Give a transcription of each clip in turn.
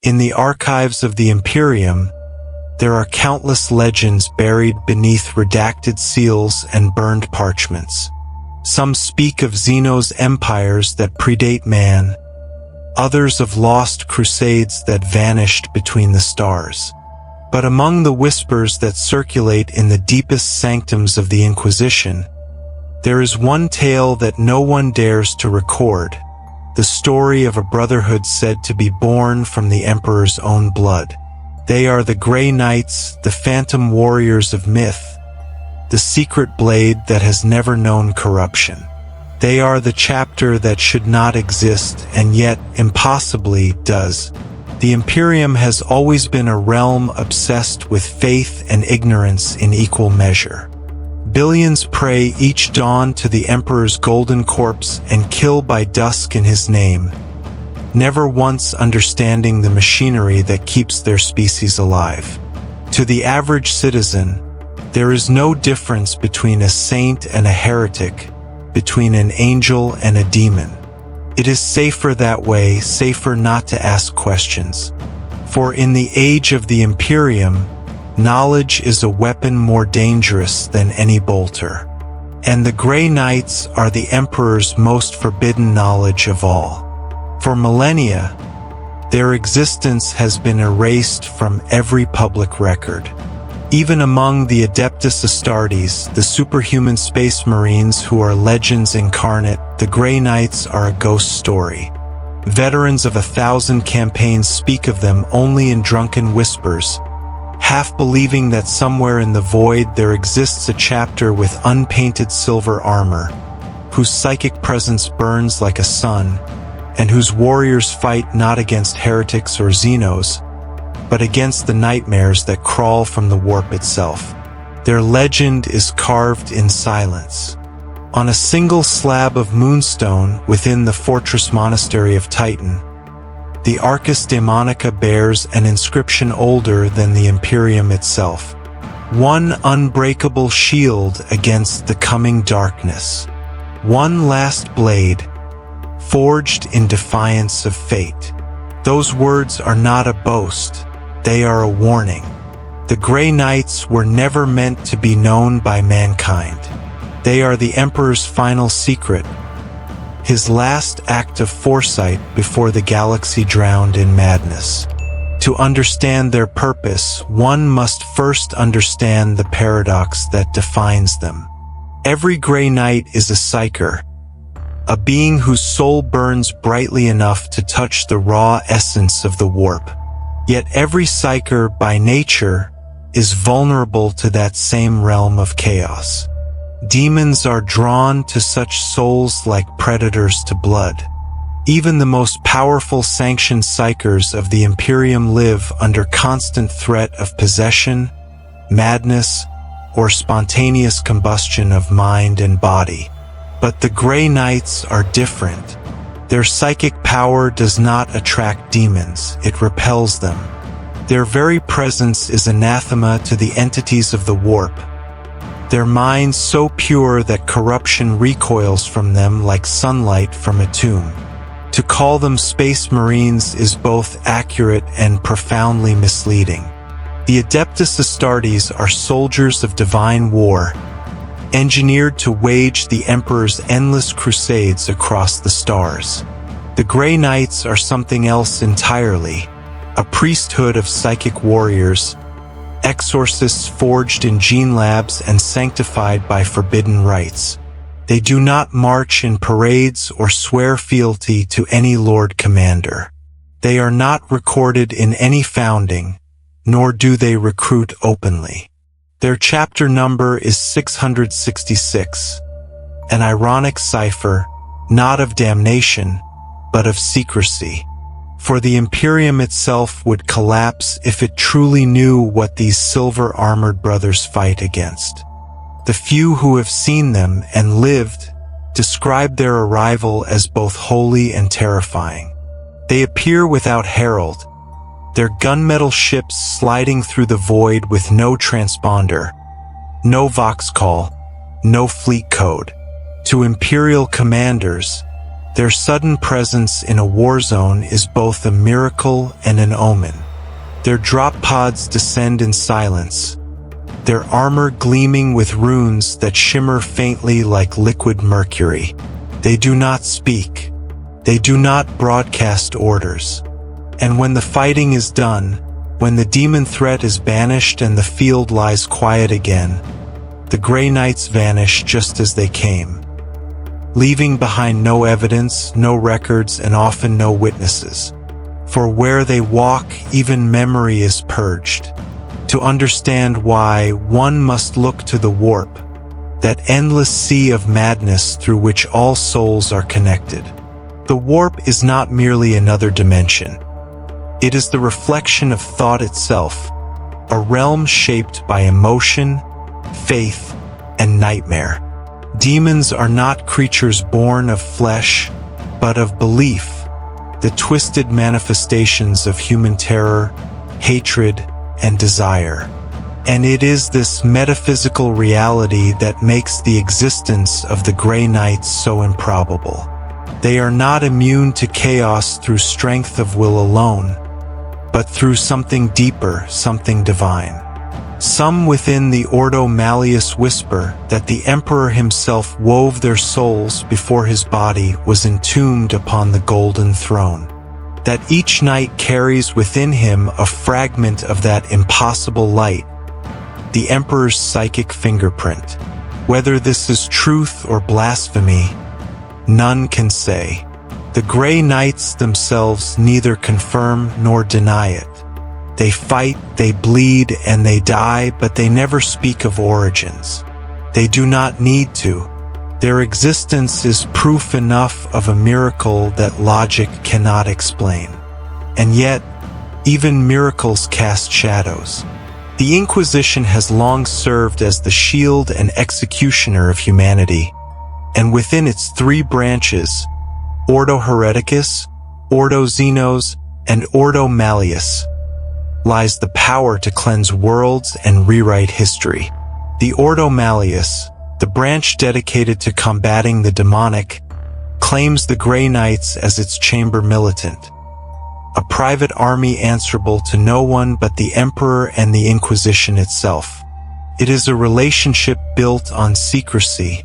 In the archives of the Imperium, there are countless legends buried beneath redacted seals and burned parchments. Some speak of Xeno's empires that predate man, others of lost crusades that vanished between the stars. But among the whispers that circulate in the deepest sanctums of the Inquisition, there is one tale that no one dares to record, the story of a brotherhood said to be born from the Emperor's own blood. They are the Grey Knights, the phantom warriors of myth, the secret blade that has never known corruption. They are the chapter that should not exist and yet impossibly does. The Imperium has always been a realm obsessed with faith and ignorance in equal measure. Billions pray each dawn to the Emperor's golden corpse and kill by dusk in his name, never once understanding the machinery that keeps their species alive. To the average citizen, there is no difference between a saint and a heretic, between an angel and a demon. It is safer that way, safer not to ask questions. For in the age of the Imperium, knowledge is a weapon more dangerous than any bolter. And the Grey Knights are the Emperor's most forbidden knowledge of all. For millennia, their existence has been erased from every public record. Even among the Adeptus Astartes, the superhuman space marines who are legends incarnate, the Grey Knights are a ghost story. Veterans of 1,000 campaigns speak of them only in drunken whispers, half believing that somewhere in the void there exists a chapter with unpainted silver armor, whose psychic presence burns like a sun, and whose warriors fight not against heretics or Xenos, but against the nightmares that crawl from the warp itself. Their legend is carved in silence. On a single slab of moonstone within the fortress monastery of Titan, the Arcus Daemonica bears an inscription older than the Imperium itself. One unbreakable shield against the coming darkness. One last blade, forged in defiance of fate. Those words are not a boast. They are a warning. The Grey Knights were never meant to be known by mankind. They are the Emperor's final secret, his last act of foresight before the galaxy drowned in madness. To understand their purpose, one must first understand the paradox that defines them. Every Grey Knight is a psyker, a being whose soul burns brightly enough to touch the raw essence of the warp. Yet every psyker, by nature, is vulnerable to that same realm of chaos. Demons are drawn to such souls like predators to blood. Even the most powerful sanctioned psykers of the Imperium live under constant threat of possession, madness, or spontaneous combustion of mind and body. But the Grey Knights are different. Their psychic power does not attract demons, it repels them. Their very presence is anathema to the entities of the warp, their minds so pure that corruption recoils from them like sunlight from a tomb. To call them Space Marines is both accurate and profoundly misleading. The Adeptus Astartes are soldiers of divine war, engineered to wage the Emperor's endless crusades across the stars. The Grey Knights are something else entirely, a priesthood of psychic warriors, exorcists forged in gene labs and sanctified by forbidden rites. They do not march in parades or swear fealty to any Lord Commander. They are not recorded in any founding, nor do they recruit openly. Their chapter number is 666, an ironic cipher, not of damnation, but of secrecy. For the Imperium itself would collapse if it truly knew what these silver-armored brothers fight against. The few who have seen them and lived describe their arrival as both holy and terrifying. They appear without herald, their gunmetal ships sliding through the void with no transponder, no vox call, no fleet code. To Imperial commanders, Their sudden presence in a war zone is both a miracle and an omen. Their drop pods descend in silence, their armor gleaming with runes that shimmer faintly like liquid mercury. They do not speak. They do not broadcast orders. And when the fighting is done, when the demon threat is banished and the field lies quiet again, the Grey Knights vanish just as they came, leaving behind no evidence, no records, and often no witnesses. For where they walk, even memory is purged. To understand why, one must look to the warp, that endless sea of madness through which all souls are connected. The warp is not merely another dimension. It is the reflection of thought itself, a realm shaped by emotion, faith, and nightmare. Demons are not creatures born of flesh, but of belief, the twisted manifestations of human terror, hatred, and desire. And it is this metaphysical reality that makes the existence of the Grey Knights so improbable. They are not immune to chaos through strength of will alone, but through something deeper, something divine. Some within the Ordo Malleus whisper that the Emperor himself wove their souls before his body was entombed upon the golden throne. That each knight carries within him a fragment of that impossible light, the Emperor's psychic fingerprint. Whether this is truth or blasphemy, none can say. The Grey Knights themselves neither confirm nor deny it. They fight, they bleed, and they die, but they never speak of origins. They do not need to. Their existence is proof enough of a miracle that logic cannot explain. And yet, even miracles cast shadows. The Inquisition has long served as the shield and executioner of humanity, and within its three branches, Ordo Hereticus, Ordo Xenos, and Ordo Malleus, lies the power to cleanse worlds and rewrite history. The Ordo Malleus, the branch dedicated to combating the demonic, claims the Grey Knights as its chamber militant, a private army answerable to no one but the Emperor and the Inquisition itself. It is a relationship built on secrecy,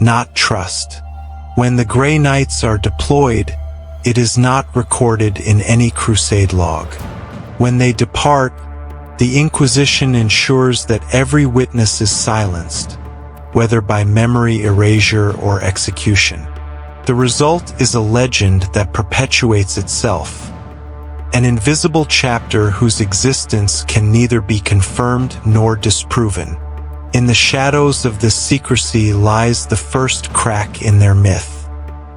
not trust. When the Grey Knights are deployed, it is not recorded in any crusade log. When they depart, the Inquisition ensures that every witness is silenced, whether by memory erasure or execution. The result is a legend that perpetuates itself, an invisible chapter whose existence can neither be confirmed nor disproven. In the shadows of this secrecy lies the first crack in their myth.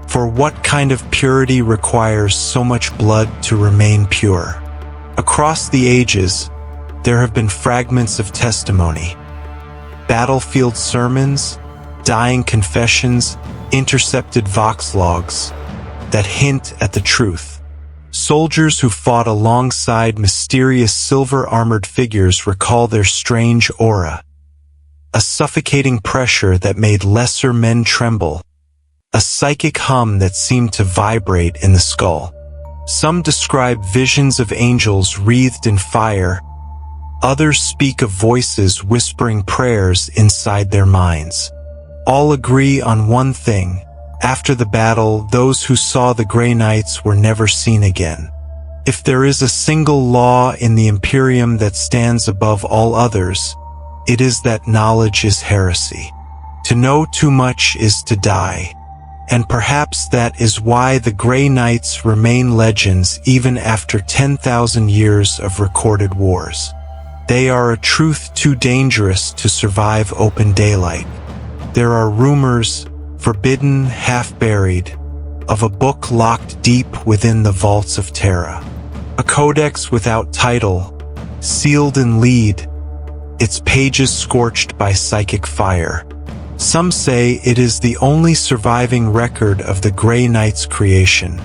For what kind of purity requires so much blood to remain pure? Across the ages, there have been fragments of testimony, battlefield sermons, dying confessions, intercepted vox logs that hint at the truth. Soldiers who fought alongside mysterious silver-armored figures recall their strange aura, a suffocating pressure that made lesser men tremble, a psychic hum that seemed to vibrate in the skull. Some describe visions of angels wreathed in fire. Others speak of voices whispering prayers inside their minds. All agree on one thing. After the battle, those who saw the Grey Knights were never seen again. If there is a single law in the Imperium that stands above all others, it is that knowledge is heresy. To know too much is to die. And perhaps that is why the Grey Knights remain legends even after 10,000 years of recorded wars. They are a truth too dangerous to survive open daylight. There are rumors, forbidden, half-buried, of a book locked deep within the vaults of Terra. A codex without title, sealed in lead, its pages scorched by psychic fire. Some say it is the only surviving record of the Grey Knights' creation,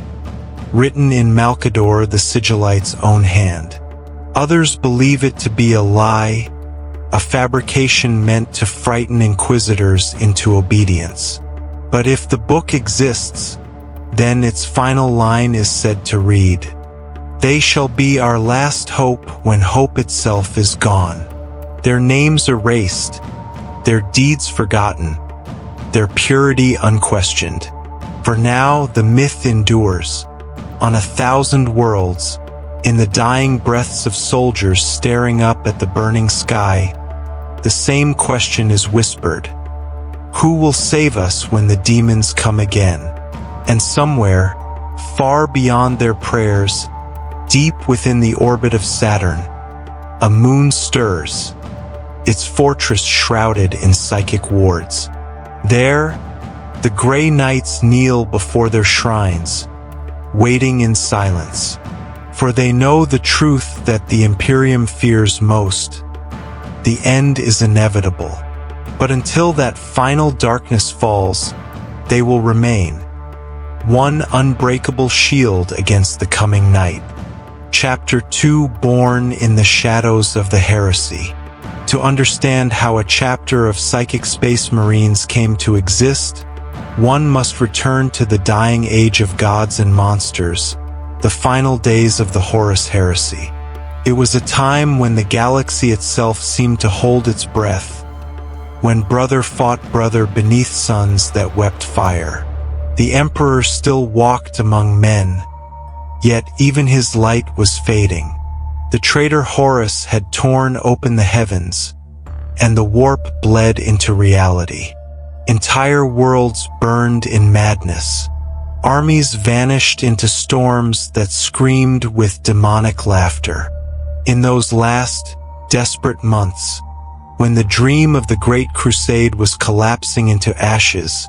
written in Malcador the Sigillite's own hand. Others believe it to be a lie, a fabrication meant to frighten inquisitors into obedience. But if the book exists, Then its final line is said to read, "They shall be our last hope when hope itself is gone. Their names erased, their deeds forgotten, their purity unquestioned. For now the myth endures, on 1,000 worlds, in the dying breaths of soldiers staring up at the burning sky. The same question is whispered. Who will save us when the demons come again?" And somewhere, far beyond their prayers, deep within the orbit of Saturn, a moon stirs, its fortress shrouded in psychic wards. There, the gray knights kneel before their shrines, waiting in silence, for they know the truth that the Imperium fears most. The end is inevitable, but until that final darkness falls, they will remain, one unbreakable shield against the coming night. Chapter 2: Born in the Shadows of the Heresy. To understand how a chapter of Psychic Space Marines came to exist, one must return to the dying age of gods and monsters, the final days of the Horus Heresy. It was a time when the galaxy itself seemed to hold its breath, when brother fought brother beneath suns that wept fire. The Emperor still walked among men, yet even his light was fading. The traitor Horus had torn open the heavens, and the warp bled into reality. Entire worlds burned in madness. Armies vanished into storms that screamed with demonic laughter. In those last, desperate months, when the dream of the Great Crusade was collapsing into ashes,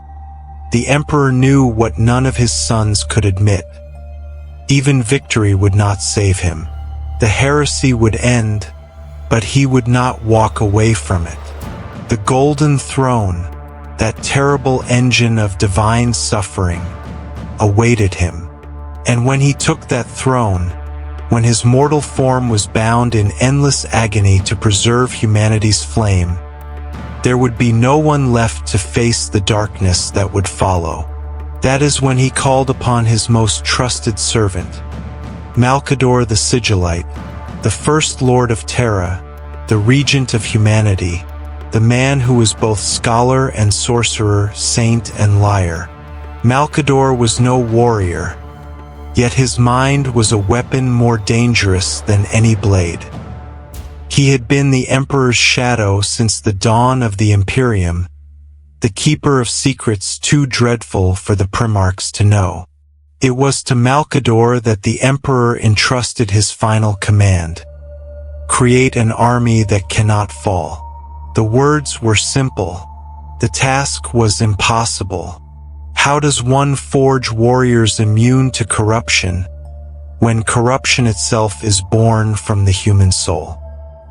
the Emperor knew what none of his sons could admit. Even victory would not save him. The heresy would end, but he would not walk away from it. The Golden Throne, that terrible engine of divine suffering, awaited him. And when he took that throne, when his mortal form was bound in endless agony to preserve humanity's flame, there would be no one left to face the darkness that would follow. That is when he called upon his most trusted servant, Malcador the Sigillite, the First Lord of Terra, the Regent of Humanity, the man who was both scholar and sorcerer, saint and liar. Malcador was no warrior, yet his mind was a weapon more dangerous than any blade. He had been the Emperor's shadow since the dawn of the Imperium, the keeper of secrets too dreadful for the Primarchs to know. It was to Malcador that the Emperor entrusted his final command: create an army that cannot fall. The words were simple. The task was impossible. How does one forge warriors immune to corruption, when corruption itself is born from the human soul?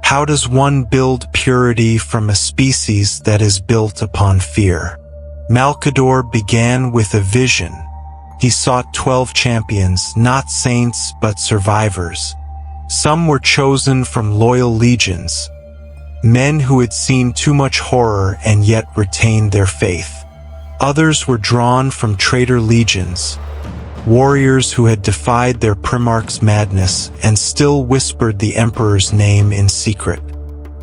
How does one build purity from a species that is built upon fear? Malcador began with a vision. He sought 12 champions, not saints but survivors. Some were chosen from loyal legions, men who had seen too much horror and yet retained their faith. Others were drawn from traitor legions, warriors who had defied their Primarch's madness and still whispered the Emperor's name in secret.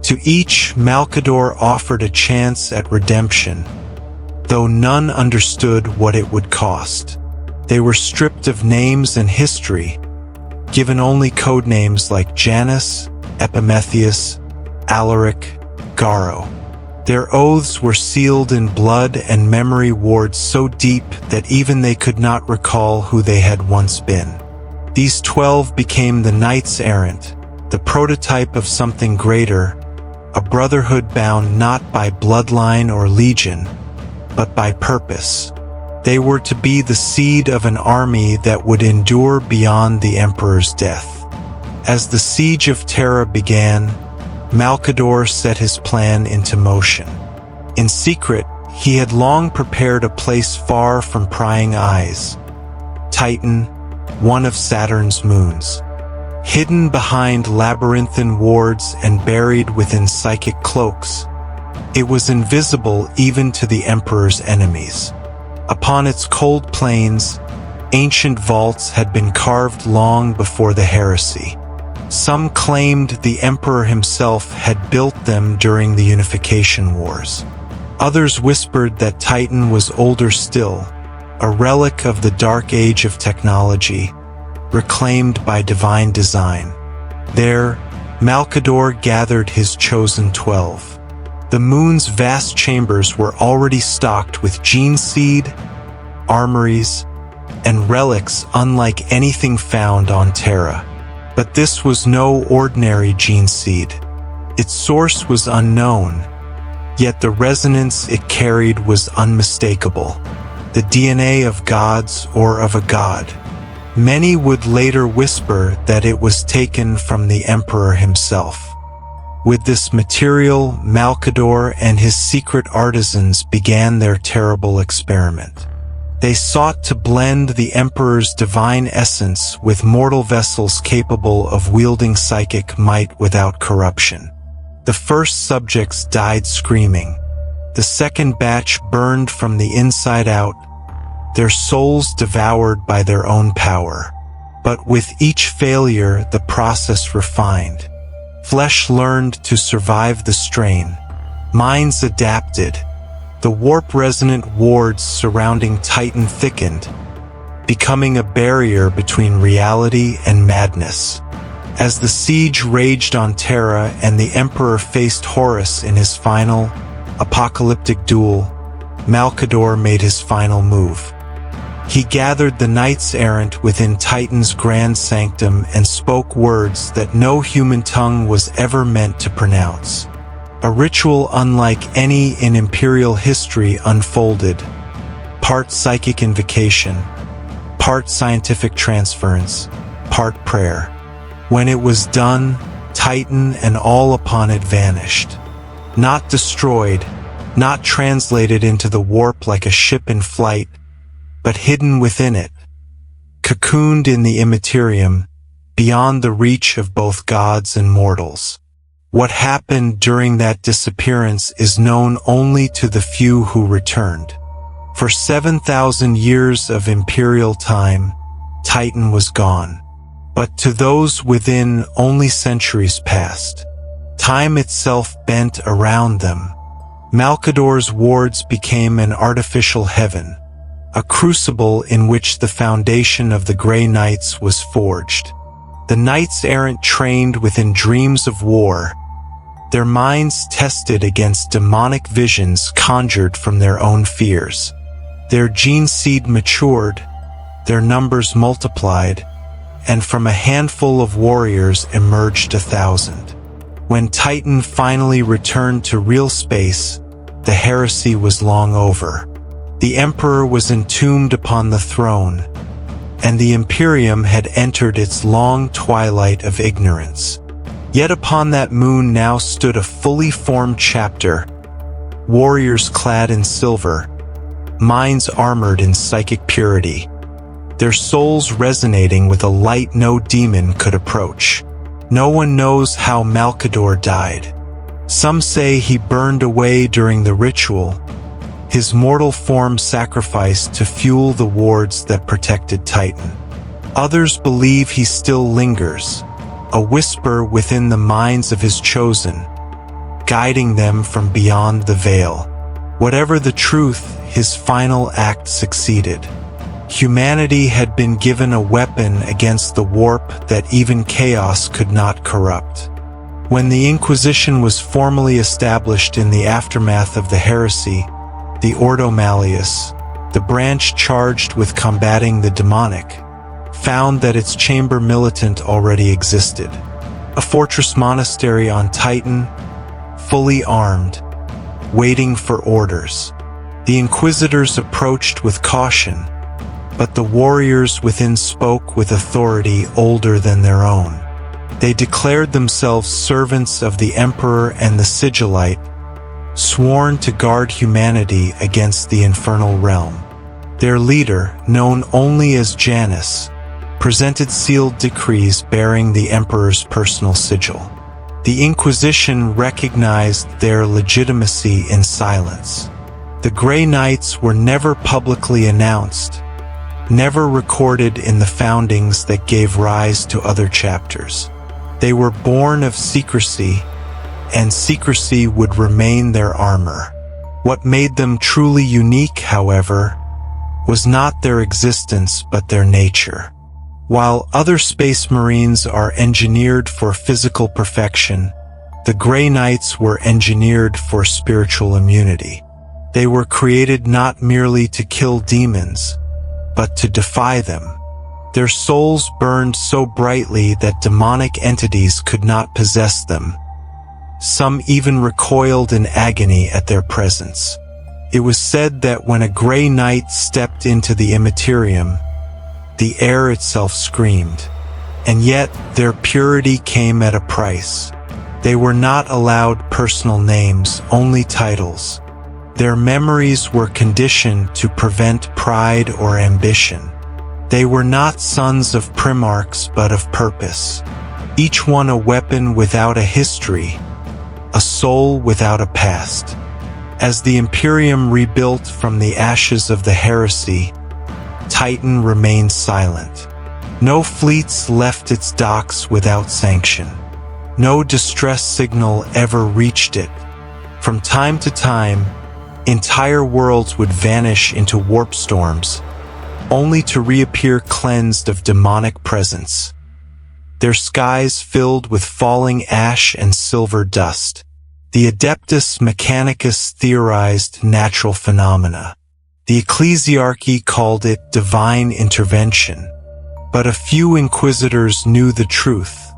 To each, Malcador offered a chance at redemption, though none understood what it would cost. They were stripped of names and history, given only code names like Janus, Epimetheus, Alaric, Garo. Their oaths were sealed in blood and memory wards so deep that even they could not recall who they had once been. These 12 became the Knights Errant, the prototype of something greater, a brotherhood bound not by bloodline or legion, but by purpose. They were to be the seed of an army that would endure beyond the Emperor's death. As the siege of Terra began, Malcador set his plan into motion. In secret, he had long prepared a place far from prying eyes. Titan, one of Saturn's moons. Hidden behind labyrinthine wards and buried within psychic cloaks, it was invisible even to the Emperor's enemies. Upon its cold plains, ancient vaults had been carved long before the heresy. Some claimed the emperor himself had built them during the Unification Wars. Others whispered that Titan was older still, a relic of the dark age of technology, reclaimed by divine design. There, Malkador gathered his chosen 12. The moon's vast chambers were already stocked with gene seed, armories, and relics unlike anything found on Terra. But this was no ordinary gene seed. Its source was unknown, yet the resonance it carried was unmistakable. The DNA of gods or of a god. Many would later whisper that it was taken from the emperor himself. With this material, Malkador and his secret artisans began their terrible experiment. They sought to blend the emperor's divine essence with mortal vessels capable of wielding psychic might without corruption. The first subjects died screaming. The second batch burned from the inside out, their souls devoured by their own power. But with each failure, the process refined. Flesh learned to survive the strain. Minds adapted. The warp-resonant wards surrounding Titan thickened, becoming a barrier between reality and madness. As the siege raged on Terra and the Emperor faced Horus in his final, apocalyptic duel, Malkador made his final move. He gathered the knights errant within Titan's grand sanctum and spoke words that no human tongue was ever meant to pronounce. A ritual unlike any in Imperial history unfolded, part psychic invocation, part scientific transference, part prayer. When it was done, Titan and all upon it vanished. Not destroyed, not translated into the warp like a ship in flight, but hidden within it, cocooned in the immaterium, beyond the reach of both gods and mortals. What happened during that disappearance is known only to the few who returned. For 7,000 years of Imperial time, Titan was gone. But to those within, only centuries passed. Time itself bent around them. Malkador's wards became an artificial heaven, a crucible in which the foundation of the Grey Knights was forged. The knights errant trained within dreams of war, their minds tested against demonic visions conjured from their own fears. Their gene seed matured, their numbers multiplied, and from a handful of warriors emerged 1,000. When Titan finally returned to real space, the heresy was long over. The Emperor was entombed upon the throne, and the Imperium had entered its long twilight of ignorance. Yet upon that moon now stood a fully formed chapter, warriors clad in silver, minds armored in psychic purity, their souls resonating with a light no demon could approach. No one knows how Malkador died. Some say he burned away during the ritual, his mortal form sacrificed to fuel the wards that protected Titan. Others believe he still lingers, a whisper within the minds of his chosen, guiding them from beyond the veil. Whatever the truth, his final act succeeded. Humanity had been given a weapon against the warp that even chaos could not corrupt. When the Inquisition was formally established in the aftermath of the heresy, the Ordo Malleus, the branch charged with combating the demonic, found that its chamber militant already existed. A fortress monastery on Titan, fully armed, waiting for orders. The Inquisitors approached with caution, but the warriors within spoke with authority older than their own. They declared themselves servants of the Emperor and the Sigillite, sworn to guard humanity against the infernal realm. Their leader, known only as Janus, presented sealed decrees bearing the Emperor's personal sigil. The Inquisition recognized their legitimacy in silence. The Grey Knights were never publicly announced, never recorded in the foundings that gave rise to other chapters. They were born of secrecy, and secrecy would remain their armor. What made them truly unique, however, was not their existence but their nature. While other Space Marines are engineered for physical perfection, the Grey Knights were engineered for spiritual immunity. They were created not merely to kill demons, but to defy them. Their souls burned so brightly that demonic entities could not possess them. Some even recoiled in agony at their presence. It was said that when a Grey Knight stepped into the Immaterium, the air itself screamed. And yet, their purity came at a price. They were not allowed personal names, only titles. Their memories were conditioned to prevent pride or ambition. They were not sons of primarchs but of purpose. Each one a weapon without a history, a soul without a past. As the Imperium rebuilt from the ashes of the heresy, Titan remained silent. No fleets left its docks without sanction. No distress signal ever reached it. From time to time, entire worlds would vanish into warp storms, only to reappear cleansed of demonic presence. Their skies filled with falling ash and silver dust. The Adeptus Mechanicus theorized natural phenomena. The ecclesiarchy called it divine intervention. But a few inquisitors knew the truth.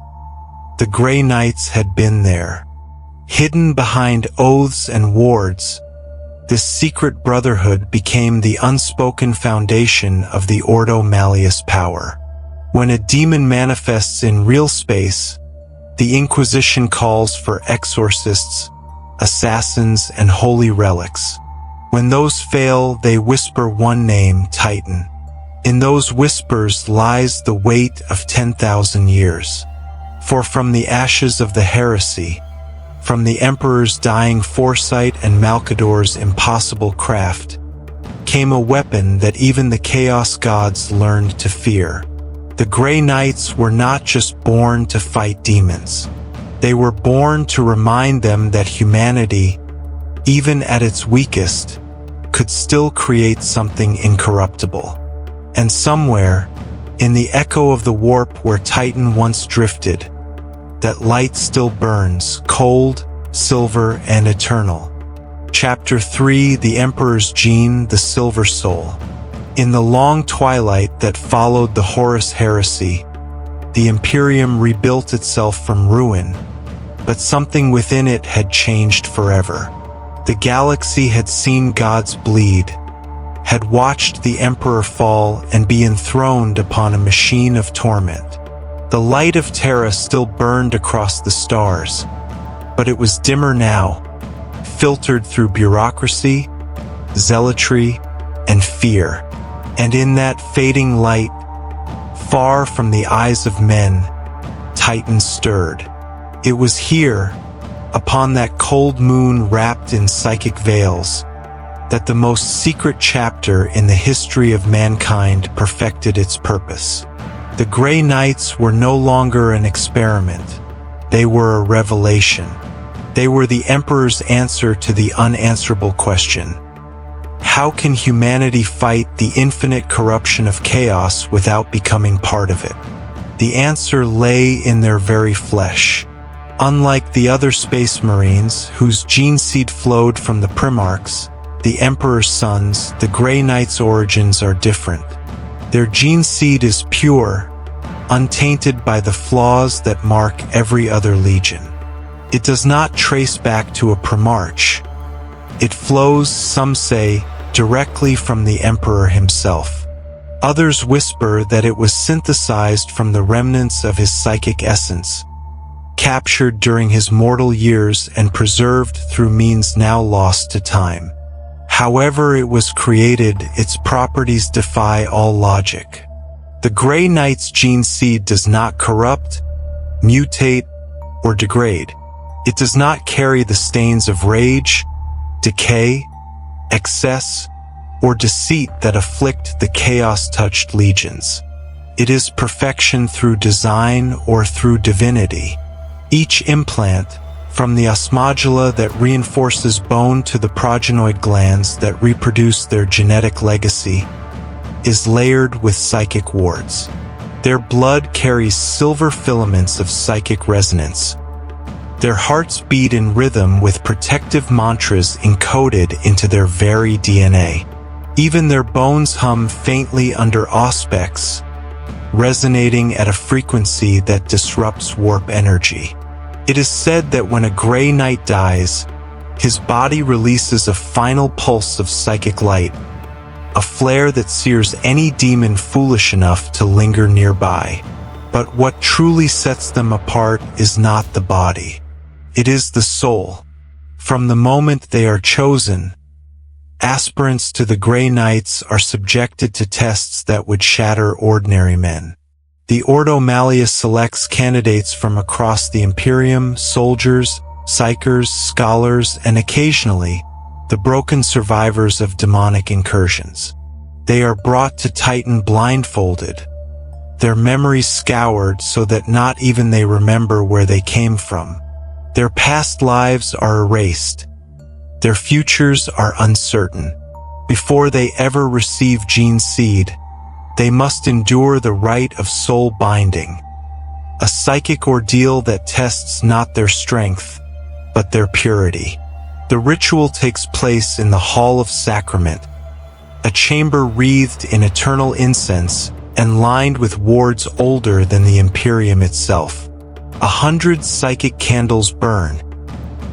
The Grey Knights had been there. Hidden behind oaths and wards, this secret brotherhood became the unspoken foundation of the Ordo Malleus power. When a demon manifests in real space, the Inquisition calls for exorcists, assassins, and holy relics. When those fail, they whisper one name, Titan. In those whispers lies the weight of 10,000 years. For from the ashes of the heresy, from the Emperor's dying foresight and Malcador's impossible craft, came a weapon that even the Chaos Gods learned to fear. The Grey Knights were not just born to fight demons. They were born to remind them that humanity, even at its weakest, could still create something incorruptible. And somewhere, in the echo of the warp where Titan once drifted, that light still burns, cold, silver, and eternal. Chapter 3: The Emperor's Gene, the Silver Soul. In the long twilight that followed the Horus Heresy, the Imperium rebuilt itself from ruin, but something within it had changed forever. The galaxy had seen gods bleed, had watched the Emperor fall and be enthroned upon a machine of torment. The light of Terra still burned across the stars, but it was dimmer now, filtered through bureaucracy, zealotry, and fear. And in that fading light, far from the eyes of men, Titan stirred. It was here, upon that cold moon wrapped in psychic veils, that the most secret chapter in the history of mankind perfected its purpose. The Grey Knights were no longer an experiment. They were a revelation. They were the Emperor's answer to the unanswerable question: how can humanity fight the infinite corruption of chaos without becoming part of it? The answer lay in their very flesh. Unlike the other Space Marines, whose gene seed flowed from the Primarchs, the Emperor's sons, the Grey Knights' origins are different. Their gene seed is pure, untainted by the flaws that mark every other legion. It does not trace back to a Primarch. It flows, some say, directly from the Emperor himself. Others whisper that it was synthesized from the remnants of his psychic essence, captured during his mortal years and preserved through means now lost to time. However it was created, its properties defy all logic. The Grey Knight's gene seed does not corrupt, mutate, or degrade. It does not carry the stains of rage, decay, excess, or deceit that afflict the chaos-touched legions. It is perfection through design or through divinity. Each implant, from the osmodula that reinforces bone to the progenoid glands that reproduce their genetic legacy, is layered with psychic wards. Their blood carries silver filaments of psychic resonance. Their hearts beat in rhythm with protective mantras encoded into their very DNA. Even their bones hum faintly under auspex, resonating at a frequency that disrupts warp energy. It is said that when a Grey Knight dies, his body releases a final pulse of psychic light, a flare that sears any demon foolish enough to linger nearby. But what truly sets them apart is not the body. It is the soul. From the moment they are chosen, aspirants to the Grey Knights are subjected to tests that would shatter ordinary men. The Ordo Malleus selects candidates from across the Imperium, soldiers, psykers, scholars, and occasionally, the broken survivors of demonic incursions. They are brought to Titan blindfolded, their memories scoured so that not even they remember where they came from. Their past lives are erased. Their futures are uncertain. Before they ever receive gene seed, they must endure the rite of soul binding, a psychic ordeal that tests not their strength, but their purity. The ritual takes place in the Hall of Sacrament, a chamber wreathed in eternal incense and lined with wards older than the Imperium itself. 100 psychic candles burn,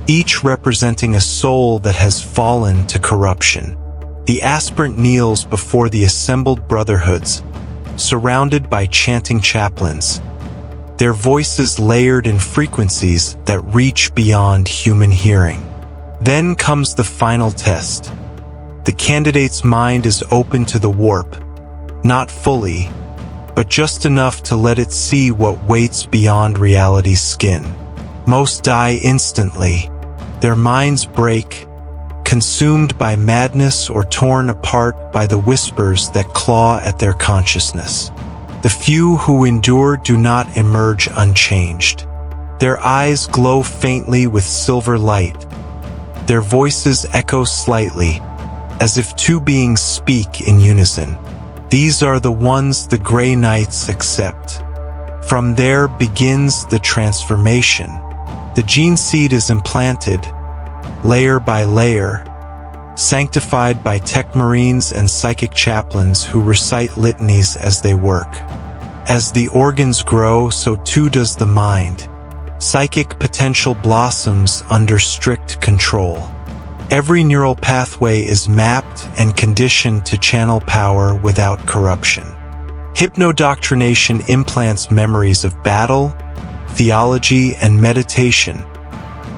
each representing a soul that has fallen to corruption. The aspirant kneels before the assembled brotherhoods, surrounded by chanting chaplains, their voices layered in frequencies that reach beyond human hearing. Then comes the final test. The candidate's mind is open to the warp, not fully, but just enough to let it see what waits beyond reality's skin. Most die instantly. Their minds break, consumed by madness or torn apart by the whispers that claw at their consciousness. The few who endure do not emerge unchanged. Their eyes glow faintly with silver light. Their voices echo slightly, as if two beings speak in unison. These are the ones the Grey Knights accept. From there begins the transformation. The gene seed is implanted, layer by layer, sanctified by tech marines and psychic chaplains who recite litanies as they work. As the organs grow, so too does the mind. Psychic potential blossoms under strict control. Every neural pathway is mapped and conditioned to channel power without corruption. Hypnodoctrination implants memories of battle, theology, and meditation,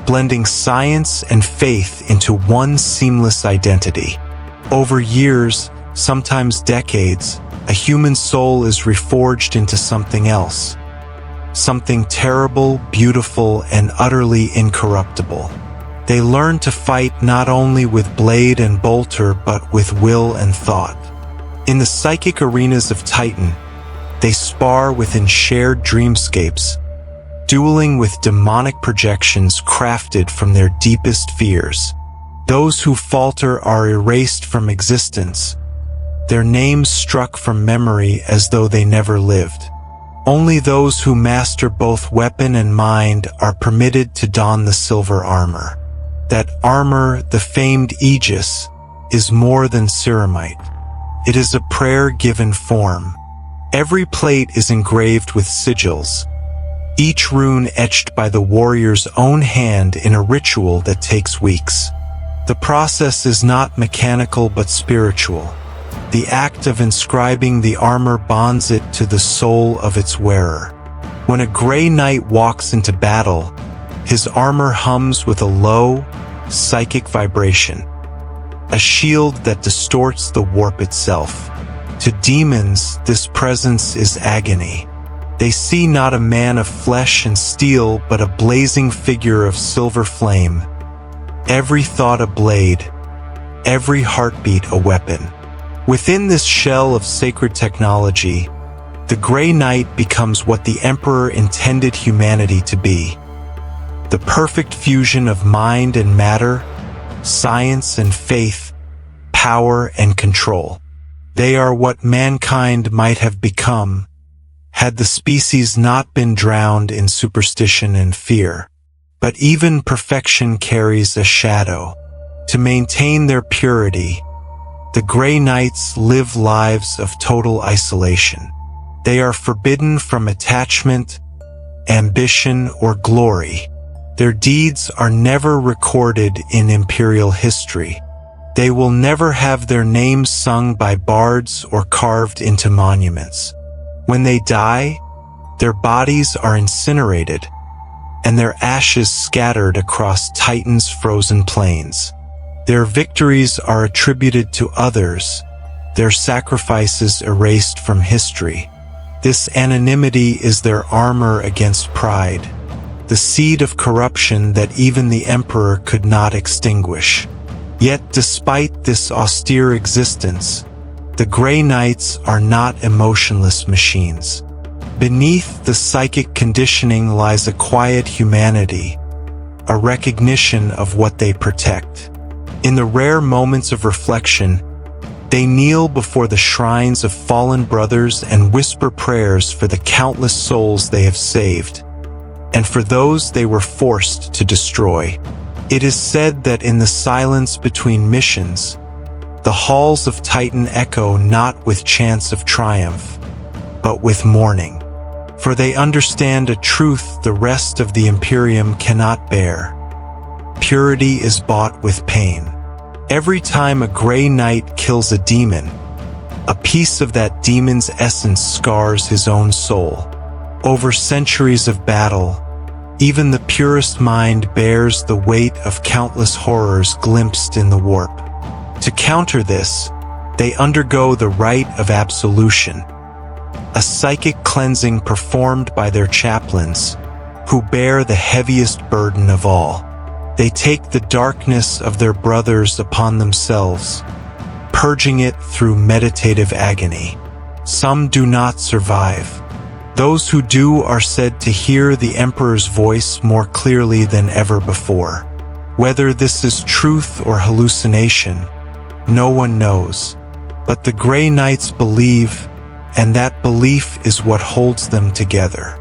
blending science and faith into one seamless identity. Over years, sometimes decades, a human soul is reforged into something else. Something terrible, beautiful, and utterly incorruptible. They learn to fight not only with blade and bolter but with will and thought. In the psychic arenas of Titan, they spar within shared dreamscapes, dueling with demonic projections crafted from their deepest fears. Those who falter are erased from existence, their names struck from memory as though they never lived. Only those who master both weapon and mind are permitted to don the silver armor. That armor, the famed Aegis, is more than ceramite. It is a prayer given form. Every plate is engraved with sigils, each rune etched by the warrior's own hand in a ritual that takes weeks. The process is not mechanical but spiritual. The act of inscribing the armor bonds it to the soul of its wearer. When a Grey Knight walks into battle, his armor hums with a low, psychic vibration, a shield that distorts the warp itself. To demons, this presence is agony. They see not a man of flesh and steel, but a blazing figure of silver flame. Every thought a blade, every heartbeat a weapon. Within this shell of sacred technology, the Grey Knight becomes what the Emperor intended humanity to be. The perfect fusion of mind and matter, science and faith, power and control. They are what mankind might have become had the species not been drowned in superstition and fear. But even perfection carries a shadow. To maintain their purity, the Grey Knights live lives of total isolation. They are forbidden from attachment, ambition, or glory. Their deeds are never recorded in Imperial history. They will never have their names sung by bards or carved into monuments. When they die, their bodies are incinerated, and their ashes scattered across Titan's frozen plains. Their victories are attributed to others, their sacrifices erased from history. This anonymity is their armor against pride, the seed of corruption that even the Emperor could not extinguish. Yet despite this austere existence, the Grey Knights are not emotionless machines. Beneath the psychic conditioning lies a quiet humanity, a recognition of what they protect. In the rare moments of reflection, they kneel before the shrines of fallen brothers and whisper prayers for the countless souls they have saved, and for those they were forced to destroy. It is said that in the silence between missions, the halls of Titan echo not with chants of triumph, but with mourning. For they understand a truth the rest of the Imperium cannot bear. Purity is bought with pain. Every time a Grey Knight kills a demon, a piece of that demon's essence scars his own soul. Over centuries of battle, even the purest mind bears the weight of countless horrors glimpsed in the warp. To counter this, they undergo the rite of absolution, a psychic cleansing performed by their chaplains, who bear the heaviest burden of all. They take the darkness of their brothers upon themselves, purging it through meditative agony. Some do not survive. Those who do are said to hear the Emperor's voice more clearly than ever before. Whether this is truth or hallucination, no one knows. But the Grey Knights believe, and that belief is what holds them together.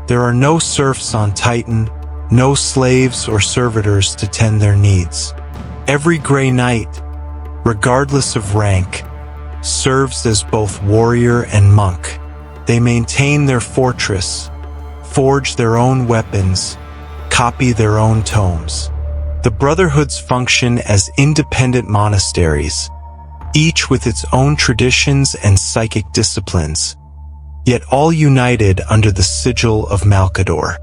There are no serfs on Titan, no slaves or servitors to tend their needs. Every Grey Knight, regardless of rank, serves as both warrior and monk. They maintain their fortress, forge their own weapons, copy their own tomes. The brotherhoods function as independent monasteries, each with its own traditions and psychic disciplines, yet all united under the sigil of Malcador.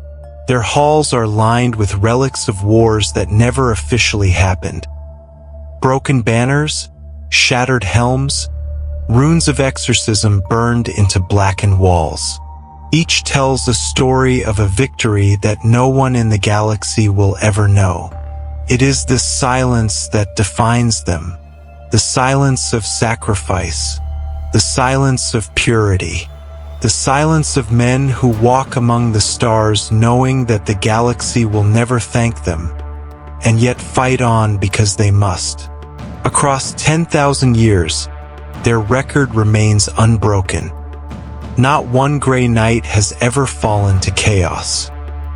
Their halls are lined with relics of wars that never officially happened. Broken banners, shattered helms, runes of exorcism burned into blackened walls. Each tells a story of a victory that no one in the galaxy will ever know. It is this silence that defines them, the silence of sacrifice, the silence of purity, the silence of men who walk among the stars knowing that the galaxy will never thank them, and yet fight on because they must. Across 10,000 years, their record remains unbroken. Not one Grey Knight has ever fallen to chaos.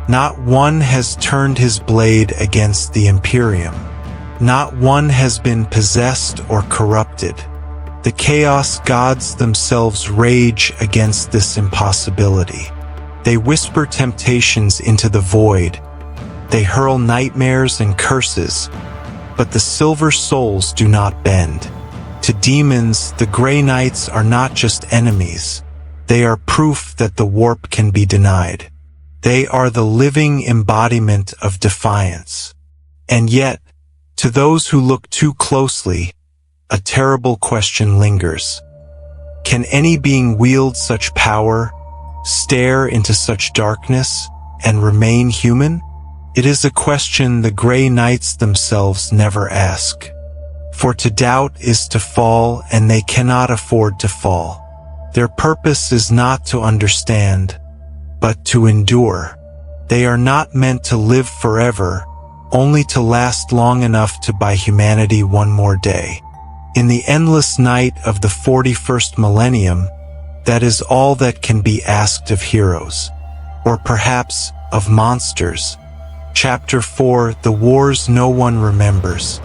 Not one has turned his blade against the Imperium. Not one has been possessed or corrupted. The Chaos Gods themselves rage against this impossibility. They whisper temptations into the void. They hurl nightmares and curses, but the Silver Souls do not bend. To demons, the Grey Knights are not just enemies. They are proof that the warp can be denied. They are the living embodiment of defiance. And yet, to those who look too closely, a terrible question lingers. Can any being wield such power, stare into such darkness, and remain human? It is a question the Grey Knights themselves never ask. For to doubt is to fall, and they cannot afford to fall. Their purpose is not to understand, but to endure. They are not meant to live forever, only to last long enough to buy humanity one more day. In the endless night of the 41st millennium, that is all that can be asked of heroes. Or perhaps of monsters. Chapter 4: The Wars No One Remembers.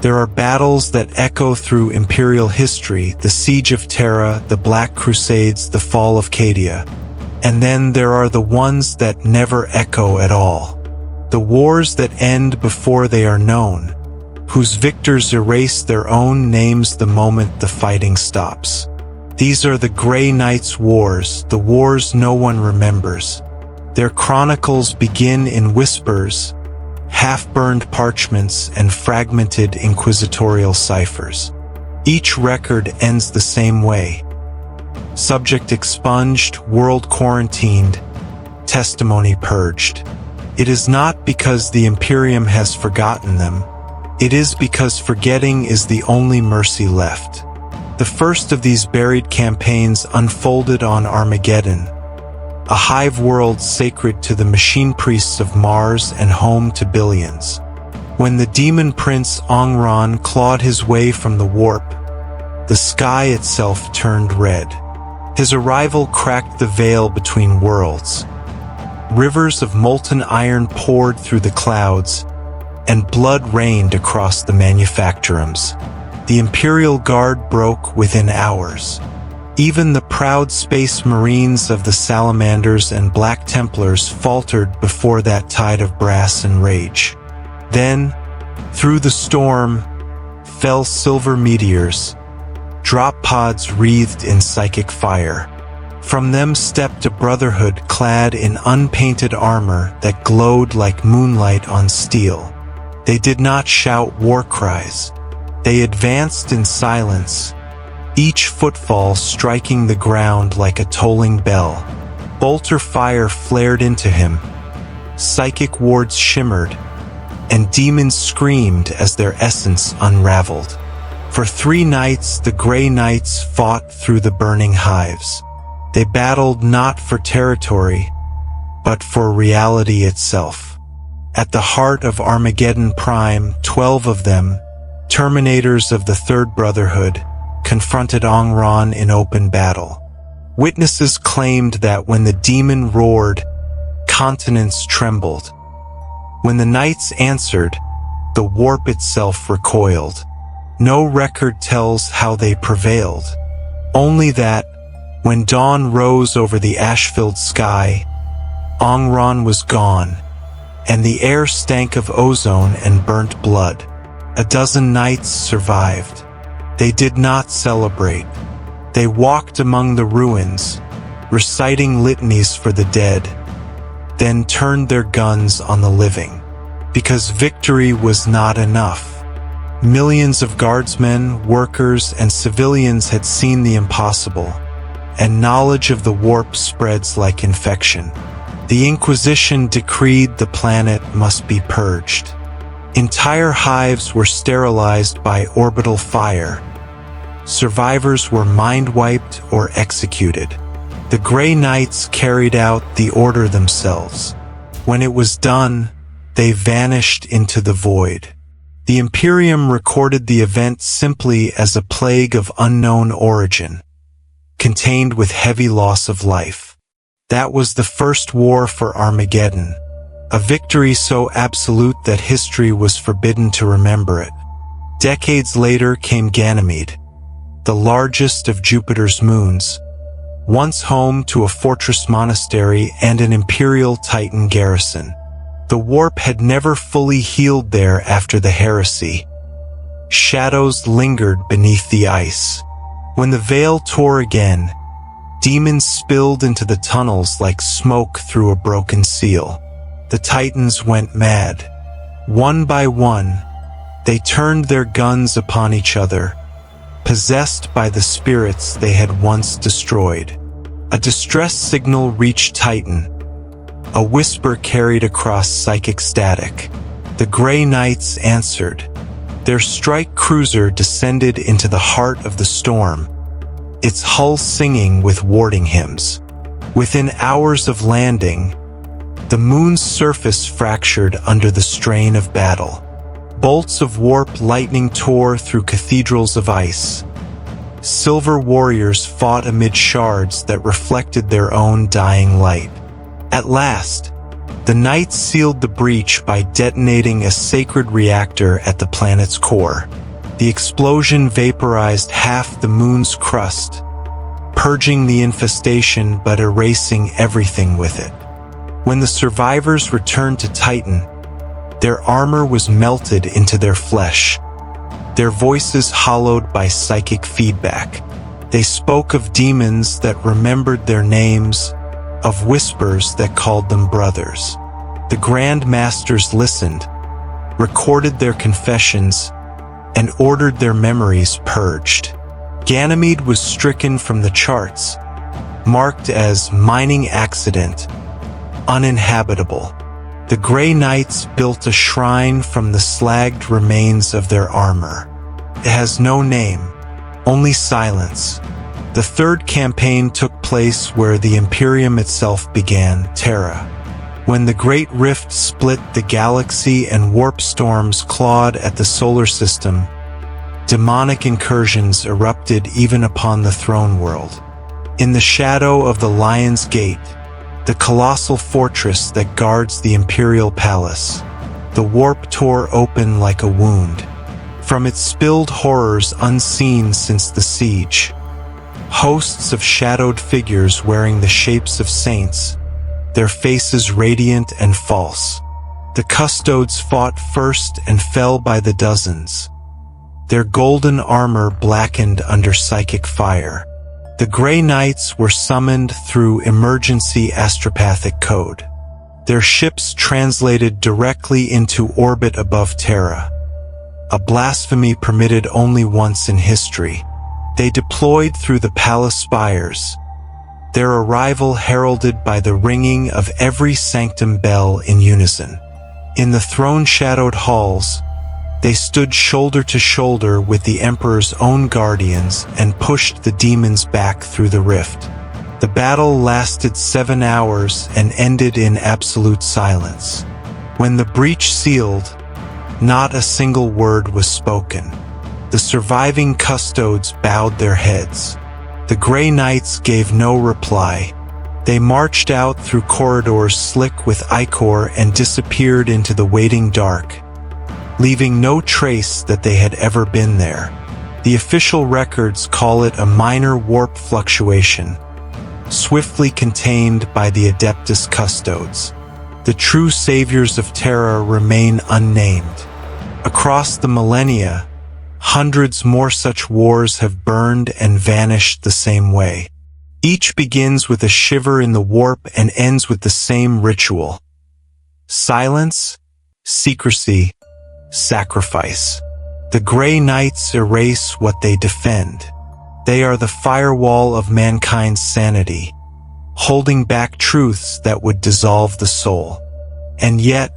There are battles that echo through Imperial history: the Siege of Terra, the Black Crusades, the Fall of Cadia. And then there are the ones that never echo at all. The wars that end before they are known, whose victors erase their own names the moment the fighting stops. These are the Grey Knights' wars, the wars no one remembers. Their chronicles begin in whispers, half-burned parchments and fragmented inquisitorial ciphers. Each record ends the same way. Subject expunged, world quarantined, testimony purged. It is not because the Imperium has forgotten them. It is because forgetting is the only mercy left. The first of these buried campaigns unfolded on Armageddon, a hive world sacred to the machine priests of Mars and home to billions. When the demon prince Ongron clawed his way from the warp, the sky itself turned red. His arrival cracked the veil between worlds. Rivers of molten iron poured through the clouds, and blood rained across the manufactorums. The Imperial Guard broke within hours. Even the proud space marines of the Salamanders and Black Templars faltered before that tide of brass and rage. Then, through the storm, fell silver meteors, drop pods wreathed in psychic fire. From them stepped a brotherhood clad in unpainted armor that glowed like moonlight on steel. They did not shout war cries. They advanced in silence, each footfall striking the ground like a tolling bell. Bolter fire flared into him. Psychic wards shimmered, and demons screamed as their essence unraveled. For 3 nights the Grey Knights fought through the burning hives. They battled not for territory, but for reality itself. At the heart of Armageddon Prime, 12 of them, Terminators of the Third Brotherhood, confronted Ongron in open battle. Witnesses claimed that when the demon roared, continents trembled. When the knights answered, the warp itself recoiled. No record tells how they prevailed. Only that, when dawn rose over the ash-filled sky, Ongron was gone, and the air stank of ozone and burnt blood. A dozen knights survived. They did not celebrate. They walked among the ruins, reciting litanies for the dead, then turned their guns on the living. Because victory was not enough. Millions of guardsmen, workers, and civilians had seen the impossible, and knowledge of the warp spreads like infection. The Inquisition decreed the planet must be purged. Entire hives were sterilized by orbital fire. Survivors were mind-wiped or executed. The Grey Knights carried out the order themselves. When it was done, they vanished into the void. The Imperium recorded the event simply as a plague of unknown origin, contained with heavy loss of life. That was the first war for Armageddon, a victory so absolute that history was forbidden to remember it. Decades later came Ganymede, the largest of Jupiter's moons, once home to a fortress monastery and an Imperial Titan garrison. The warp had never fully healed there after the heresy. Shadows lingered beneath the ice. When the veil tore again, demons spilled into the tunnels like smoke through a broken seal. The Titans went mad. One by one, they turned their guns upon each other, possessed by the spirits they had once destroyed. A distress signal reached Titan. A whisper carried across psychic static. The Grey Knights answered. Their strike cruiser descended into the heart of the storm, its hull singing with warding hymns. Within hours of landing, the moon's surface fractured under the strain of battle. Bolts of warp lightning tore through cathedrals of ice. Silver warriors fought amid shards that reflected their own dying light. At last, the Knights sealed the breach by detonating a sacred reactor at the planet's core. The explosion vaporized half the moon's crust, purging the infestation but erasing everything with it. When the survivors returned to Titan, their armor was melted into their flesh, their voices hollowed by psychic feedback. They spoke of demons that remembered their names, of whispers that called them brothers. The Grand Masters listened, recorded their confessions, and ordered their memories purged. Ganymede was stricken from the charts, marked as mining accident, uninhabitable. The Grey Knights built a shrine from the slagged remains of their armor. It has no name, only silence. The third campaign took place where the Imperium itself began, Terra. When the Great Rift split the galaxy and warp storms clawed at the solar system, demonic incursions erupted even upon the throne world. In the shadow of the Lion's Gate, the colossal fortress that guards the Imperial Palace, the warp tore open like a wound. From its spilled horrors unseen since the siege, hosts of shadowed figures wearing the shapes of saints, their faces radiant and false. The custodes fought first and fell by the dozens, their golden armor blackened under psychic fire. The Grey Knights were summoned through emergency astropathic code, their ships translated directly into orbit above Terra, a blasphemy permitted only once in history. They deployed through the palace spires, their arrival heralded by the ringing of every sanctum bell in unison. In the throne-shadowed halls, they stood shoulder to shoulder with the Emperor's own guardians and pushed the demons back through the rift. The battle lasted 7 hours and ended in absolute silence. When the breach sealed, not a single word was spoken. The surviving custodes bowed their heads. The Grey Knights gave no reply. They marched out through corridors slick with ichor and disappeared into the waiting dark, leaving no trace that they had ever been there. The official records call it a minor warp fluctuation, swiftly contained by the Adeptus Custodes. The true saviors of Terra remain unnamed. Across the millennia, hundreds more such wars have burned and vanished the same way. Each begins with a shiver in the warp and ends with the same ritual. Silence, secrecy, sacrifice. The Grey Knights erase what they defend. They are the firewall of mankind's sanity, holding back truths that would dissolve the soul. And yet,